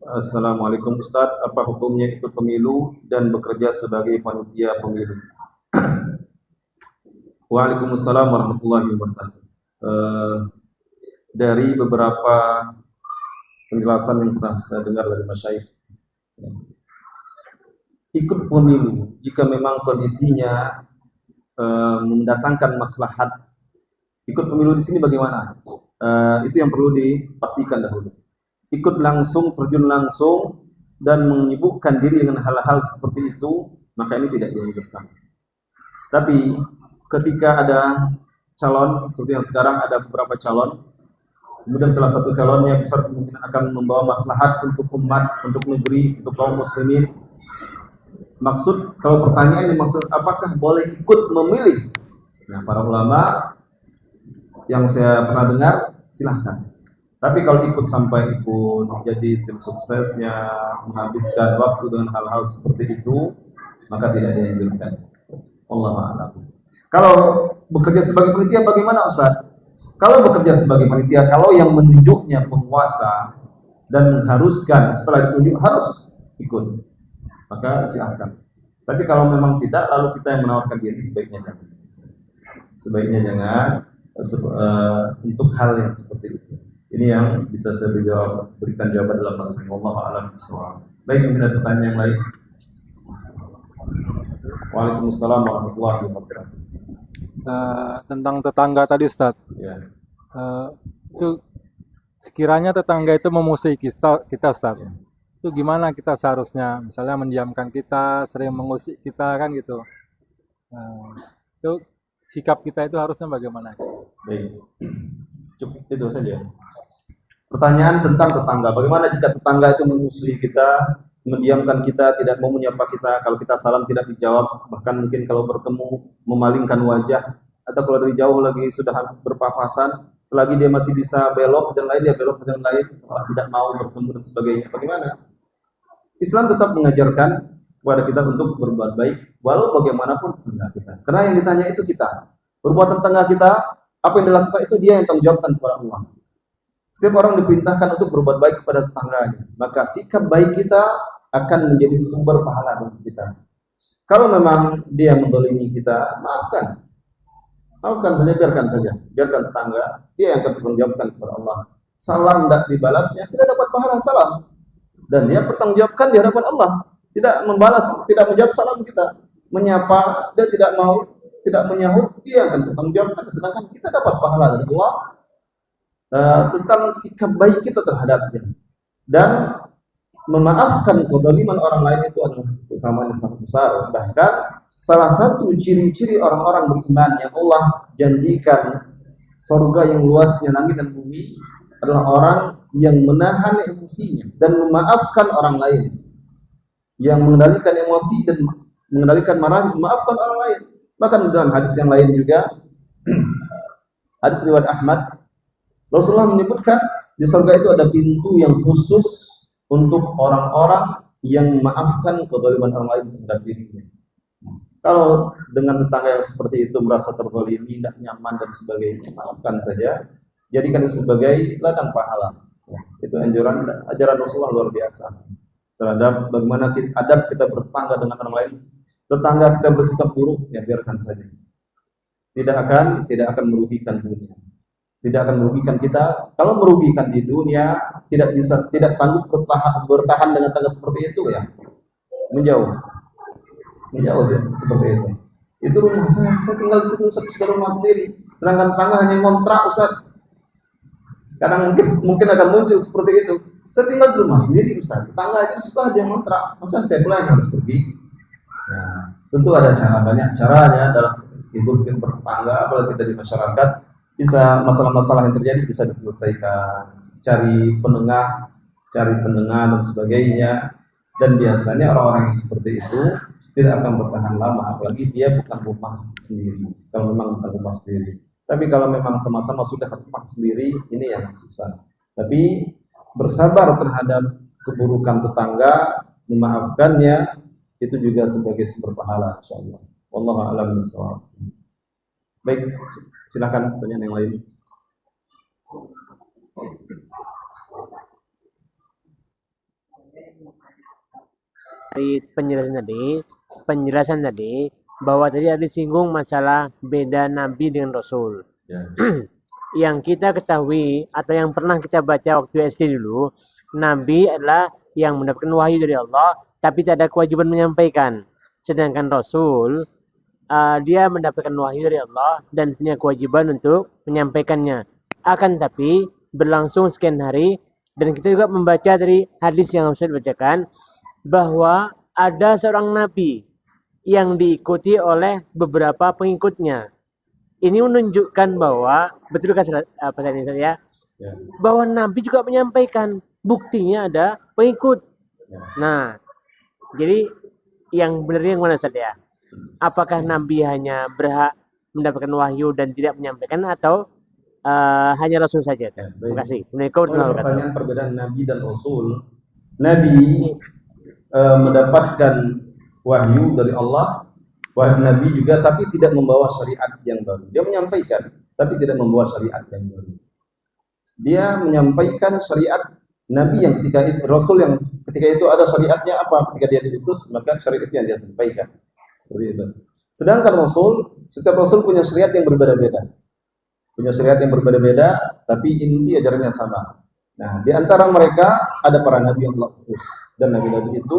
Assalamualaikum Ustaz, apa hukumnya ikut pemilu dan bekerja sebagai panitia pemilu? Waalaikumsalam warahmatullahi wabarakatuh. Dari beberapa penjelasan yang pernah saya dengar dari masyayikh. Ikut pemilu jika memang kondisinya mendatangkan maslahat. Ikut pemilu di sini bagaimana? Itu yang perlu dipastikan dahulu. Ikut langsung, terjun langsung, dan menyibukkan diri dengan hal-hal seperti itu, maka ini tidak dianjurkan. Tapi ketika ada calon, seperti yang sekarang ada beberapa calon, kemudian salah satu calonnya besar kemungkinan akan membawa maslahat untuk umat, untuk negeri, untuk kaum muslimin. Maksud, kalau pertanyaan yang maksud, apakah boleh ikut memilih? Nah, para ulama yang saya pernah dengar, silahkan. Tapi kalau ikut sampai ikut jadi tim suksesnya, menghabiskan waktu dengan hal-hal seperti itu, maka tidak dianjurkan. Allahu a'lam. Kalau bekerja sebagai panitia bagaimana, Ustaz? Kalau bekerja sebagai panitia, kalau yang menunjuknya penguasa dan mengharuskan setelah ditunjuk harus ikut, maka silahkan. Tapi kalau memang tidak, lalu kita yang menawarkan diri, sebaiknya jangan. Sebaiknya jangan untuk hal yang seperti itu. Ini yang bisa saya berikan jawaban dalam masalah Allah a'lam bishawab. Baik, mungkin ada pertanyaan yang lain. Waalaikumsalam warahmatullahi wabarakatuh. Tentang tetangga tadi, Ustaz. Ya. Itu sekiranya tetangga itu memusuhi kita, Ustaz. Itu gimana kita seharusnya? Misalnya mendiamkan kita, sering mengusik kita kan gitu. Itu sikap kita itu harusnya bagaimana? Baik. Cukup itu saja. Pertanyaan tentang tetangga. Bagaimana jika tetangga itu memusuhi kita, mendiamkan kita, tidak mau menyapa kita, kalau kita salam tidak dijawab, bahkan mungkin kalau bertemu memalingkan wajah, atau kalau dari jauh lagi sudah berpapasan, selagi dia masih bisa belok dan lain, dia belok dan lain, setelah tidak mau bertemu dan sebagainya. Bagaimana? Islam tetap mengajarkan kepada kita untuk berbuat baik, walau bagaimanapun tetangga kita. Karena yang ditanya itu kita. Perbuatan tetangga kita, apa yang dilakukan itu dia yang tanggung jawabkan kepada Allah. Setiap orang diperintahkan untuk berbuat baik kepada tetangganya, maka sikap baik kita akan menjadi sumber pahala bagi kita. Kalau memang dia mendolimi kita, maafkan saja, biarkan tetangga, dia yang akan bertanggung jawabkan kepada Allah. Salam tidak dibalasnya, kita dapat pahala salam, dan dia bertanggung jawabkan di hadapan Allah. Tidak membalas, tidak menjawab salam kita, menyapa, dia tidak menyahut, dia akan bertanggung jawabkan, sedangkan kita dapat pahala dari Allah. Tentang sikap baik kita terhadapnya dan memaafkan kezaliman orang lain itu adalah keutamaan yang sangat besar. Bahkan salah satu ciri-ciri orang-orang beriman yang Allah janjikan surga yang luasnya langit dan bumi adalah orang yang menahan emosinya dan memaafkan orang lain, yang mengendalikan emosi dan mengendalikan marah, memaafkan orang lain. Bahkan dalam hadis yang lain juga, hadis riwayat Ahmad, Rasulullah menyebutkan di surga itu ada pintu yang khusus untuk orang-orang yang memaafkan kezaliman orang lain terhadap dirinya. Kalau dengan tetangga yang seperti itu merasa terzalimi, tidak nyaman dan sebagainya, maafkan saja. Jadikan itu sebagai ladang pahala. Itu ajaran Rasulullah luar biasa terhadap bagaimana adab kita bertetangga dengan orang lain. Tetangga kita bersikap buruk, ya biarkan saja. Tidak akan merugikan dunia. Tidak akan merugikan kita. Kalau merugikan di dunia, tidak sanggup bertahan dengan tangga seperti itu, ya menjauh sih, seperti itu. Itu rumah saya tinggal di situ, Ustaz, sudah rumah sendiri. Sedangkan tetangga hanya ngontrak, Ustaz. Kadang mungkin akan muncul seperti itu. Saya tinggal di rumah sendiri, Ustaz. Tetangga itu sudah dia ngontrak, masa saya pula yang harus pergi? Nah, tentu ada banyak caranya dalam hidup bertetangga, apalagi kita di masyarakat. Bisa masalah-masalah yang terjadi bisa diselesaikan, cari penengah dan sebagainya. Dan biasanya orang-orang yang seperti itu tidak akan bertahan lama, apalagi dia bukan rumah sendiri. Kalau memang bukan rumah sendiri, tapi kalau memang sama-sama sudah rumah sendiri, ini yang susah. Tapi bersabar terhadap keburukan tetangga, memaafkannya, itu juga sebagai sumber pahala, insyaallah. Wallahu a'lam bishawab. Baik, silakan pertanyaan yang lain. Dari penjelasan tadi bahwa tadi ada disinggung masalah beda nabi dengan rasul. Ya. yang kita ketahui atau yang pernah kita baca waktu SD dulu, Nabi adalah yang mendapatkan wahyu dari Allah, tapi tidak ada kewajiban menyampaikan. Sedangkan Rasul, dia mendapatkan wahyu dari Allah dan punya kewajiban untuk menyampaikannya. Akan tapi berlangsung sekian hari, dan kita juga membaca dari hadis yang saya bacakan, bahwa ada seorang Nabi yang diikuti oleh beberapa pengikutnya. Ini menunjukkan bahwa, betul kan pesan ini ya, bahwa Nabi juga menyampaikan, buktinya ada pengikut. Nah, jadi yang benarnya yang mana saja? Apakah Nabi hanya berhak mendapatkan wahyu dan tidak menyampaikan, atau hanya Rasul saja? Terima kasih. Pertanyaan perbedaan Nabi dan Rasul. Nabi mendapatkan wahyu dari Allah, wahyu Nabi juga, tapi tidak membawa syariat yang baru. Dia menyampaikan, tapi tidak membawa syariat yang baru. Dia menyampaikan syariat Nabi yang ketika itu, Rasul yang ketika itu ada syariatnya apa? Ketika dia diutus, maka syariat itu yang dia sampaikan. Seperti itu. Sedangkan Rasul, setiap Rasul punya syariat yang berbeda-beda. Punya syariat yang berbeda-beda, tapi inti ajarannya sama. Nah, di antara mereka ada para nabi yang Allah utus, dan nabi-nabi itu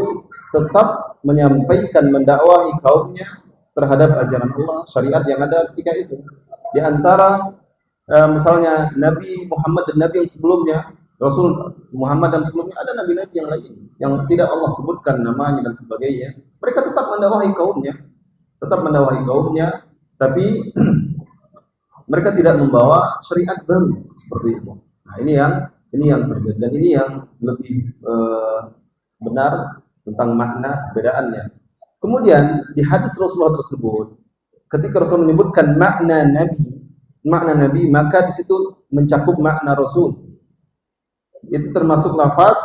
tetap menyampaikan, mendakwahi kaumnya terhadap ajaran Allah, syariat yang ada ketika itu. Di antara misalnya Nabi Muhammad dan Nabi yang sebelumnya, Rasul Muhammad dan sebelumnya, ada nabi-nabi yang lain yang tidak Allah sebutkan namanya dan sebagainya. Mereka tetap mendakwahi kaumnya, tapi mereka tidak membawa syariat baru seperti itu. Nah, ini yang terjadi, dan ini yang lebih benar tentang makna perbedaannya. Kemudian di hadis Rasulullah tersebut, ketika Rasul menyebutkan makna Nabi, maka di situ mencakup makna Rasul. Itu termasuk lafaz.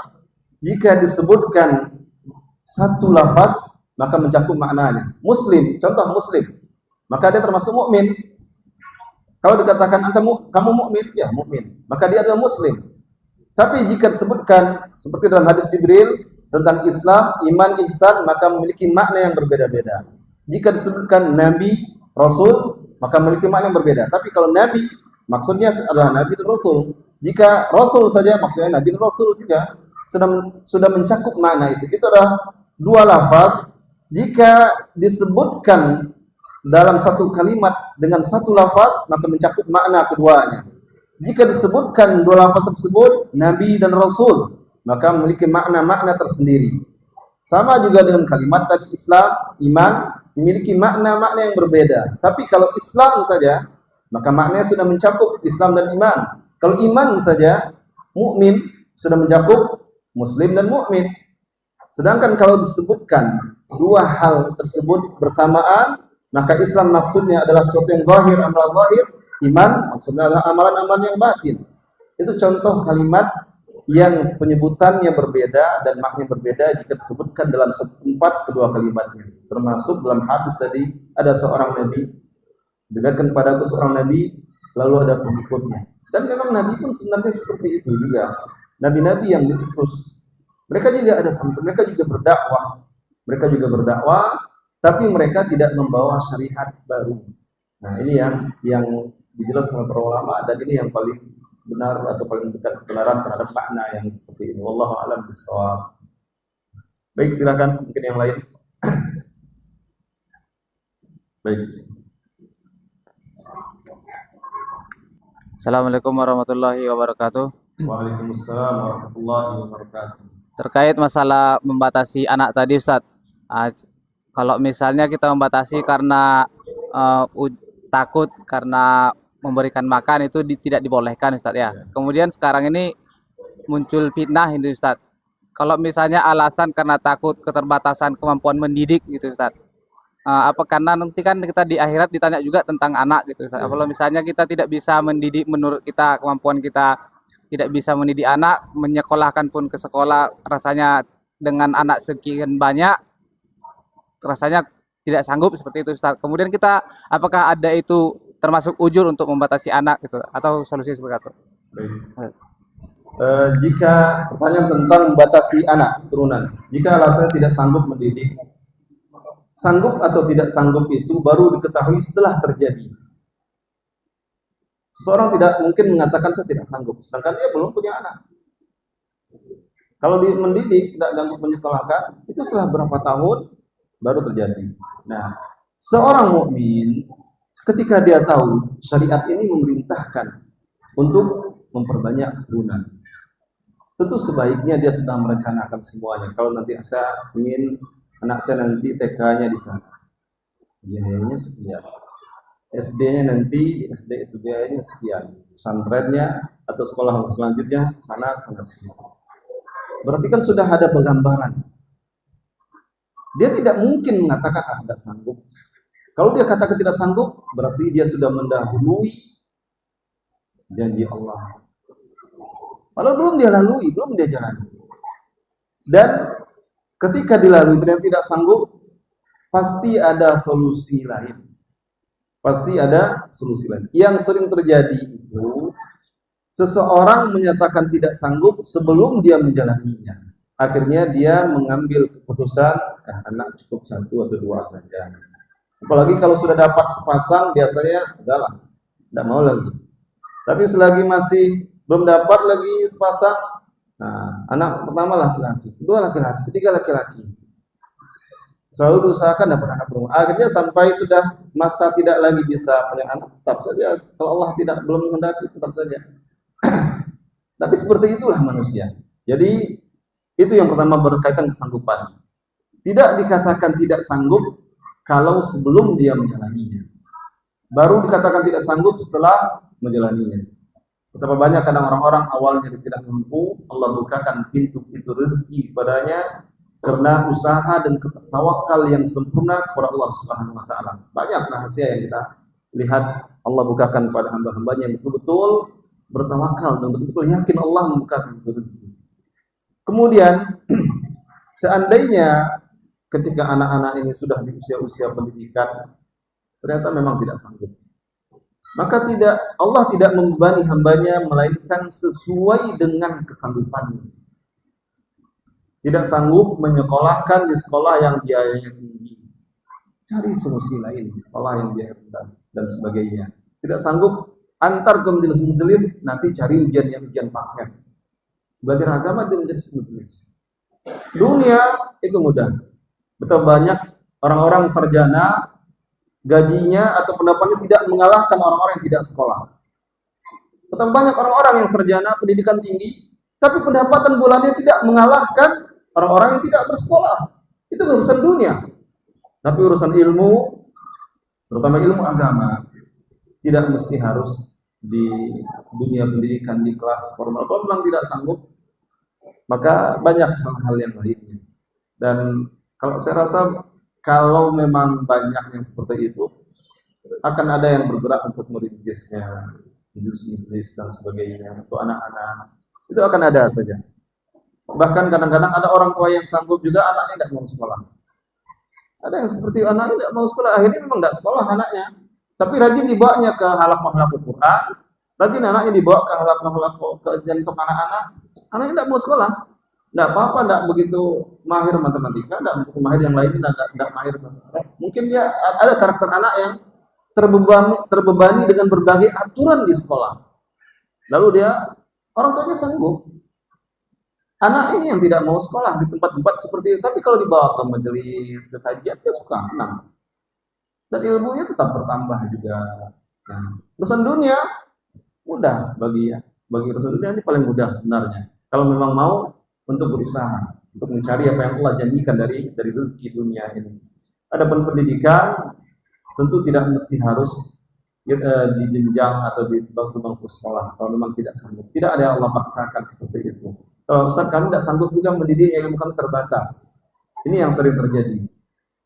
Jika disebutkan satu lafaz, maka mencakup maknanya. Muslim, contoh Muslim, maka dia termasuk mukmin. Kalau dikatakan kamu mukmin, ya mukmin, maka dia adalah Muslim. Tapi jika disebutkan seperti dalam hadis Jibril tentang Islam, iman, ihsan, maka memiliki makna yang berbeda-beda. Jika disebutkan Nabi, Rasul, maka memiliki makna yang berbeda. Tapi kalau Nabi, maksudnya adalah Nabi dan Rasul. Jika Rasul saja, maksudnya Nabi dan Rasul juga sudah mencakup makna itu. Itu adalah dua lafaz. Jika disebutkan dalam satu kalimat dengan satu lafaz, maka mencakup makna keduanya. Jika disebutkan dua lafaz tersebut, Nabi dan Rasul, maka memiliki makna-makna tersendiri. Sama juga dengan kalimat tadi Islam, iman, memiliki makna-makna yang berbeda. Tapi kalau Islam saja, maka maknanya sudah mencakup Islam dan iman. Kalau iman saja, mukmin, sudah mencakup Muslim dan mukmin. Sedangkan kalau disebutkan dua hal tersebut bersamaan, maka Islam maksudnya adalah sesuatu yang zahir, amalan zahir, iman maksudnya adalah amalan-amalan yang batin. Itu contoh kalimat yang penyebutannya berbeda dan maknanya berbeda jika disebutkan dalam seperempat kedua kalimatnya. Termasuk dalam hadis tadi, ada seorang nabi, dekatkan kepadaku seorang nabi, lalu ada pengikutnya. Dan memang nabi pun sebenarnya seperti itu juga. Nabi-nabi yang diutus, mereka juga ada pengikut, mereka juga berdakwah, tapi mereka tidak membawa syariat baru. Nah, ini yang dijelaskan oleh para ulama, dan ini yang paling benar atau paling dekat kebenaran terhadap makna yang seperti ini. Wallahu a'lam bishawab. Baik, silakan mungkin yang lain. Baik. Assalamualaikum warahmatullahi wabarakatuh. Waalaikumsalam warahmatullahi wabarakatuh. Terkait masalah membatasi anak tadi, Ustaz. Kalau misalnya kita membatasi karena takut karena memberikan makan, itu tidak dibolehkan, Ustaz ya. Kemudian sekarang ini muncul fitnah itu, Ustaz. Kalau misalnya alasan karena takut keterbatasan kemampuan mendidik gitu, Ustaz. Apa karena nanti kan kita di akhirat ditanya juga tentang anak gitu, Ustaz. Kalau misalnya kita tidak bisa mendidik menurut kita, kemampuan kita tidak bisa mendidik anak, menyekolahkan pun ke sekolah, rasanya dengan anak sekian banyak, rasanya tidak sanggup seperti itu, Ustaz. Kemudian kita, apakah ada itu termasuk ujur untuk membatasi anak gitu, atau solusi seperti itu? Jika pertanyaan tentang membatasi anak turunan, jika alasannya tidak sanggup mendidik, sanggup atau tidak sanggup itu baru diketahui setelah terjadi. Seseorang tidak mungkin mengatakan saya tidak sanggup, sedangkan dia belum punya anak. Kalau mendidik, tidak sanggup menyekolahkan, itu setelah berapa tahun baru terjadi. Nah, seorang mukmin ketika dia tahu syariat ini memerintahkan untuk memperbanyak keturunan, tentu sebaiknya dia sudah merencanakan semuanya. Kalau nanti saya ingin anak saya nanti TK-nya di sana, biayanya sekian. SD-nya nanti, SD itu biayanya sekian. Pesantrennya atau sekolah selanjutnya sana sini. Berarti kan sudah ada penggambaran. Dia tidak mungkin mengatakan tidak sanggup. Kalau dia katakan tidak sanggup, berarti dia sudah mendahului janji Allah. Kalau belum dia lalui, belum dia jalani. Dan ketika dilalui dan tidak sanggup, pasti ada solusi lain. Pasti ada solusi lain. Yang sering terjadi itu, seseorang menyatakan tidak sanggup sebelum dia menjalaninya. Akhirnya dia mengambil keputusan, anak cukup 1 atau 2 saja. Apalagi kalau sudah dapat sepasang, biasanya udahlah, tidak mau lagi. Tapi selagi masih belum dapat lagi sepasang, nah, anak pertama laki-laki, kedua laki-laki, ketiga laki-laki. Selalu diusahakan dapat anak perempuan. Akhirnya sampai sudah masa tidak lagi bisa punya anak, tetap saja. Kalau Allah belum menghendaki, tetap saja. Tapi seperti itulah manusia. Jadi itu yang pertama berkaitan kesanggupan. Tidak dikatakan tidak sanggup kalau sebelum dia menjalaninya. Baru dikatakan tidak sanggup setelah menjalaninya. Betapa banyak kadang orang-orang awalnya tidak mampu, Allah bukakan pintu-pintu rezeki padanya karena usaha dan tawakal yang sempurna kepada Allah Subhanahu wa taala. Banyak rahasia yang kita lihat Allah bukakan pada hamba-hambanya yang betul-betul bertawakal dan betul-betul yakin Allah membukakan pintu rezeki. Kemudian seandainya ketika anak-anak ini sudah di usia-usia pendidikan ternyata memang tidak sanggup, maka Allah tidak membebani hambanya melainkan sesuai dengan kesanggupannya. Tidak sanggup menyekolahkan di sekolah yang biayanya tinggi, cari solusi lain di sekolah yang biaya rendah dan sebagainya. Tidak sanggup antar ke majelis-majelis, nanti cari ujian paket. Belajar agama di majelis-majelis. Dunia itu mudah. Betul banyak orang-orang sarjana gajinya atau pendapatnya tidak mengalahkan orang-orang yang tidak sekolah. Betul banyak orang-orang yang sarjana pendidikan tinggi, tapi pendapatan bulannya tidak mengalahkan orang-orang yang tidak bersekolah. Itu urusan dunia. Tapi urusan ilmu, terutama ilmu agama, tidak mesti harus di dunia pendidikan, di kelas formal. Kalau memang tidak sanggup, maka banyak hal-hal yang lainnya. Dan kalau saya rasa, kalau memang banyak yang seperti itu, akan ada yang bergerak untuk merintisnya, majelis dan sebagainya, untuk anak-anak. Itu akan ada saja. Bahkan kadang-kadang ada orang tua yang sanggup juga anaknya tidak mau sekolah. Ada yang seperti anaknya tidak mau sekolah, akhirnya memang tidak sekolah anaknya. Tapi rajin dibawanya ke halaq-halaq Al-Quran, rajin anaknya dibawa ke halaq-halaq kajian untuk anak-anak, anaknya tidak mau sekolah. Tidak apa-apa, tidak begitu mahir matematika, tidak begitu mahir yang lainnya, tidak mahir bahasa Arab. Mungkin dia ada karakter anak yang terbebani dengan berbagai aturan di sekolah. Lalu orang tuanya sanggup. Anak ini yang tidak mau sekolah di tempat-tempat seperti itu, tapi kalau dibawa ke majelis, ke kajian, dia suka, senang. Dan ilmunya tetap bertambah juga. Nah, urusan dunia mudah bagi urusan dunia ini paling mudah sebenarnya. Kalau memang mau untuk berusaha, untuk mencari apa yang Allah janjikan dari rezeki dunia ini. Adapun pendidikan tentu tidak mesti harus di jenjang atau di bangku sekolah. Kalau memang tidak sanggup, tidak ada yang Allah paksakan seperti itu. Kalau Ustaz kami tidak sanggup juga mendidik, ilmu kami terbatas. Ini yang sering terjadi.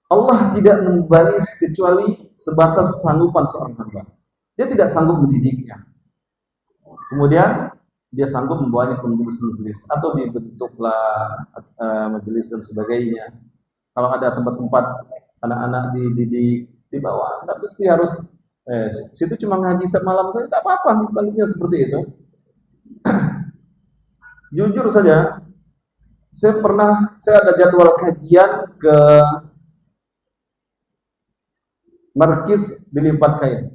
Allah tidak membebani kecuali sebatas kesanggupan seorang hamba. Dia tidak sanggup mendidiknya. Kemudian dia sanggup membawanya ke majelis atau dibentuklah majelis dan sebagainya. Kalau ada tempat-tempat anak-anak dididik, dibawa, tidak mesti harus situ cuma ngaji setiap malam saja, tidak apa-apa, selanjutnya seperti itu. Jujur saja, saya ada jadwal kajian ke Markis Dilipat Kain,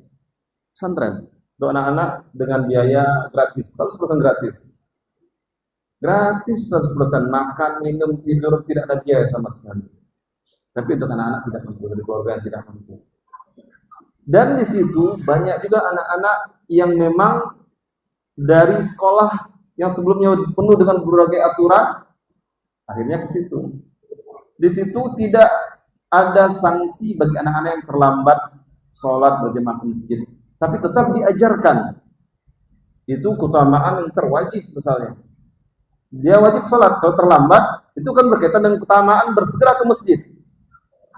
pesantren. untuk anak-anak dengan biaya gratis, 100% gratis. Gratis 100%, makan, minum, tidur, tidak ada biaya sama sekali. Tapi untuk anak-anak tidak mampu, dari keluarga yang tidak mampu. Dan di situ banyak juga anak-anak yang memang dari sekolah yang sebelumnya penuh dengan berbagai aturan, akhirnya ke situ. Di situ tidak ada sanksi bagi anak-anak yang terlambat sholat berjamaah ke masjid, tapi tetap diajarkan. Itu keutamaan yang wajib misalnya. Dia wajib sholat, kalau terlambat, itu kan berkaitan dengan keutamaan bersegera ke masjid.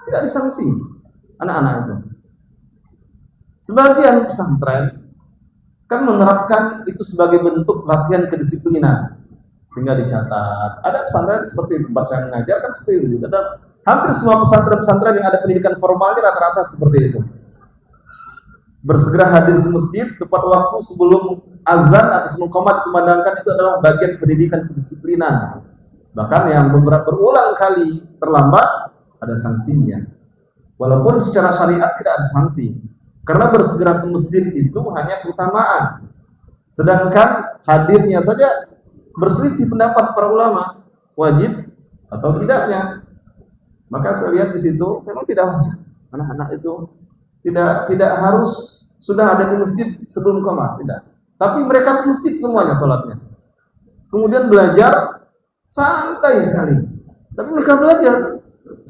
Tidak disanksi anak-anak itu. Sebagian pesantren kan menerapkan itu sebagai bentuk latihan kedisiplinan, sehingga dicatat. Ada pesantren seperti itu, bahasa yang mengajar kan seperti itu. Dan hampir semua pesantren-pesantren yang ada pendidikan formalnya rata-rata seperti itu. Bersegera hadir ke masjid tepat waktu sebelum azan atau sebelum qomat dikumandangkan, itu adalah bagian pendidikan kedisiplinan. Bahkan yang berulang kali terlambat ada sanksinya. Walaupun secara syariat tidak ada sanksi. Karena bersegera ke masjid itu hanya keutamaan. Sedangkan hadirnya saja berselisih pendapat para ulama, wajib atau tidaknya. Maka saya lihat di situ memang tidak wajib. Anak-anak itu tidak harus sudah ada di masjid sebelum qomat, tidak. Tapi mereka ke masjid semuanya sholatnya. Kemudian belajar santai sekali. Tapi mereka belajar.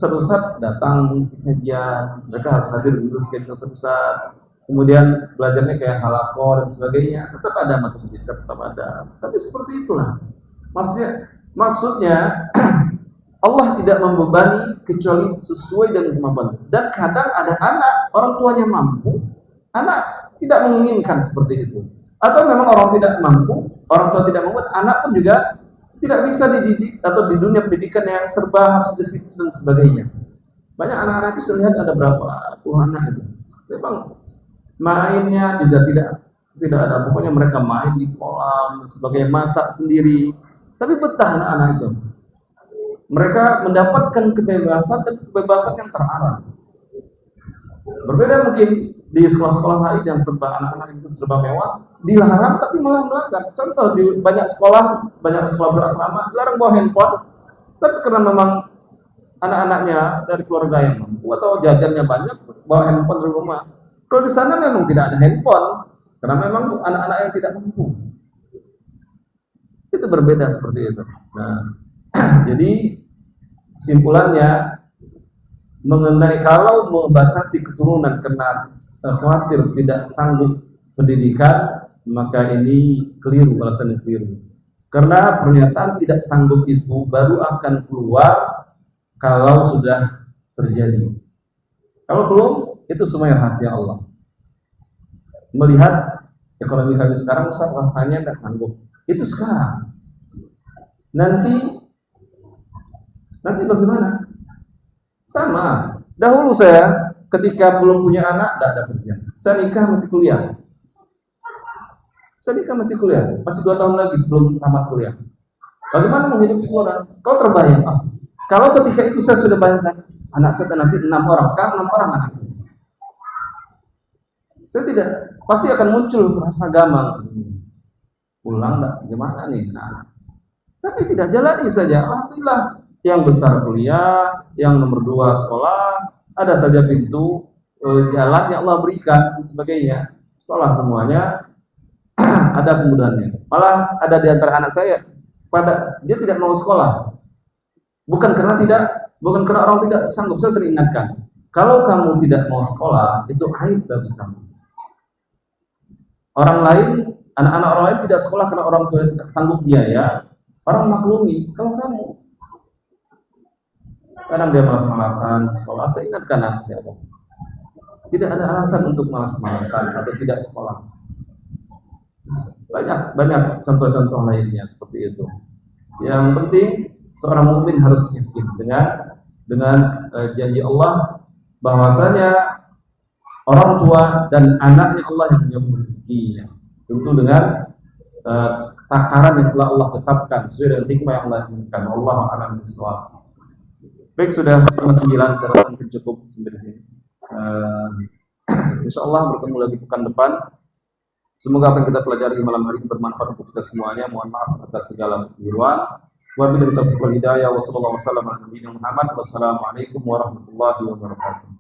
Ustaz datang mengisi kajian, mereka harus hadir dulu sekian Ustaz. Kemudian belajarnya kayak halaqah dan sebagainya. Tetap ada matematika, tetap ada. Tapi seperti itulah. Maksudnya Allah tidak membebani kecuali sesuai dengan kemampuan. Dan kadang ada anak, orang tuanya mampu, anak tidak menginginkan seperti itu. Atau memang orang tidak mampu, orang tua tidak mampu, anak pun juga tidak bisa dididik atau di dunia pendidikan yang serba harus disiplin dan sebagainya. Banyak anak-anak itu saya lihat ada berapa puluh anak itu. Memang mainnya juga tidak ada. Pokoknya mereka main di kolam sebagai masak sendiri. Tapi betah anak-anak itu. Mereka mendapatkan kebebasan dan kebebasan yang terarah. Berbeda mungkin di sekolah-sekolah lain yang serba anak-anak itu serba mewah, dilarang tapi malah melanggar. Contoh di banyak sekolah berasrama dilarang bawa handphone, tapi karena memang anak-anaknya dari keluarga yang mampu atau jajannya banyak, bawa handphone dari rumah. Kalau di sana memang tidak ada handphone, karena memang anak-anak yang tidak mampu. Itu berbeda seperti itu. Nah, jadi kesimpulannya mengenai kalau membatasi keturunan karena khawatir tidak sanggup pendidikan, maka ini keliru, alasan yang keliru. Karena pernyataan tidak sanggup itu baru akan keluar kalau sudah terjadi. Kalau belum, itu semua rahasia Allah. Melihat ekonomi kami sekarang, Ustaz rasanya tidak sanggup. Itu sekarang. Nanti bagaimana? Sama. Dahulu saya ketika belum punya anak, tidak ada kerja. Saya nikah masih kuliah. Masih 2 tahun lagi sebelum tamat kuliah. Bagaimana menghidupi orang? Kau terbayang? Kalau ketika itu saya sudah bayangkan anak saya nanti 6 orang, sekarang 6 orang anak saya. Saya tidak, pasti akan muncul rasa gamang. Pulang enggak? Gimana nih anak? Tapi tidak jalani saja. Alhamdulillah. Yang besar kuliah, yang nomor 2 sekolah, ada saja pintu jalan yang Allah berikan dan sebagainya. Sekolah semuanya ada kemudahannya. Malah ada di antara anak saya dia tidak mau sekolah. Bukan karena orang tidak sanggup. Saya sering ingatkan, kalau kamu tidak mau sekolah itu aib bagi kamu. Anak-anak orang lain tidak sekolah karena orang tua tidak sanggup biaya, orang maklumi. Kalau kamu kadang dia malas-malasan sekolah, saya ingatkan anak saya, tidak ada alasan untuk malas-malasan atau tidak sekolah. Banyak contoh-contoh lainnya seperti itu. Yang penting seorang mukmin harus yakin dengan janji Allah bahwasanya orang tua dan anaknya Allah yang menyambung rezekinya. Tentu dengan takaran yang telah Allah tetapkan sesuai dengan hikmah yang Allah inginkan. Wallahu a'lam bishawab. Baik, sudah 9, saya rasa cukup sampai di sini. Insya Allah bertemu lagi pekan depan. Semoga apa yang kita pelajari malam hari ini bermanfaat untuk kita semuanya. Mohon maaf atas segala kekeliruan. Wabillahi taufiq wal hidayah. Wassalamualaikum warahmatullahi wabarakatuh.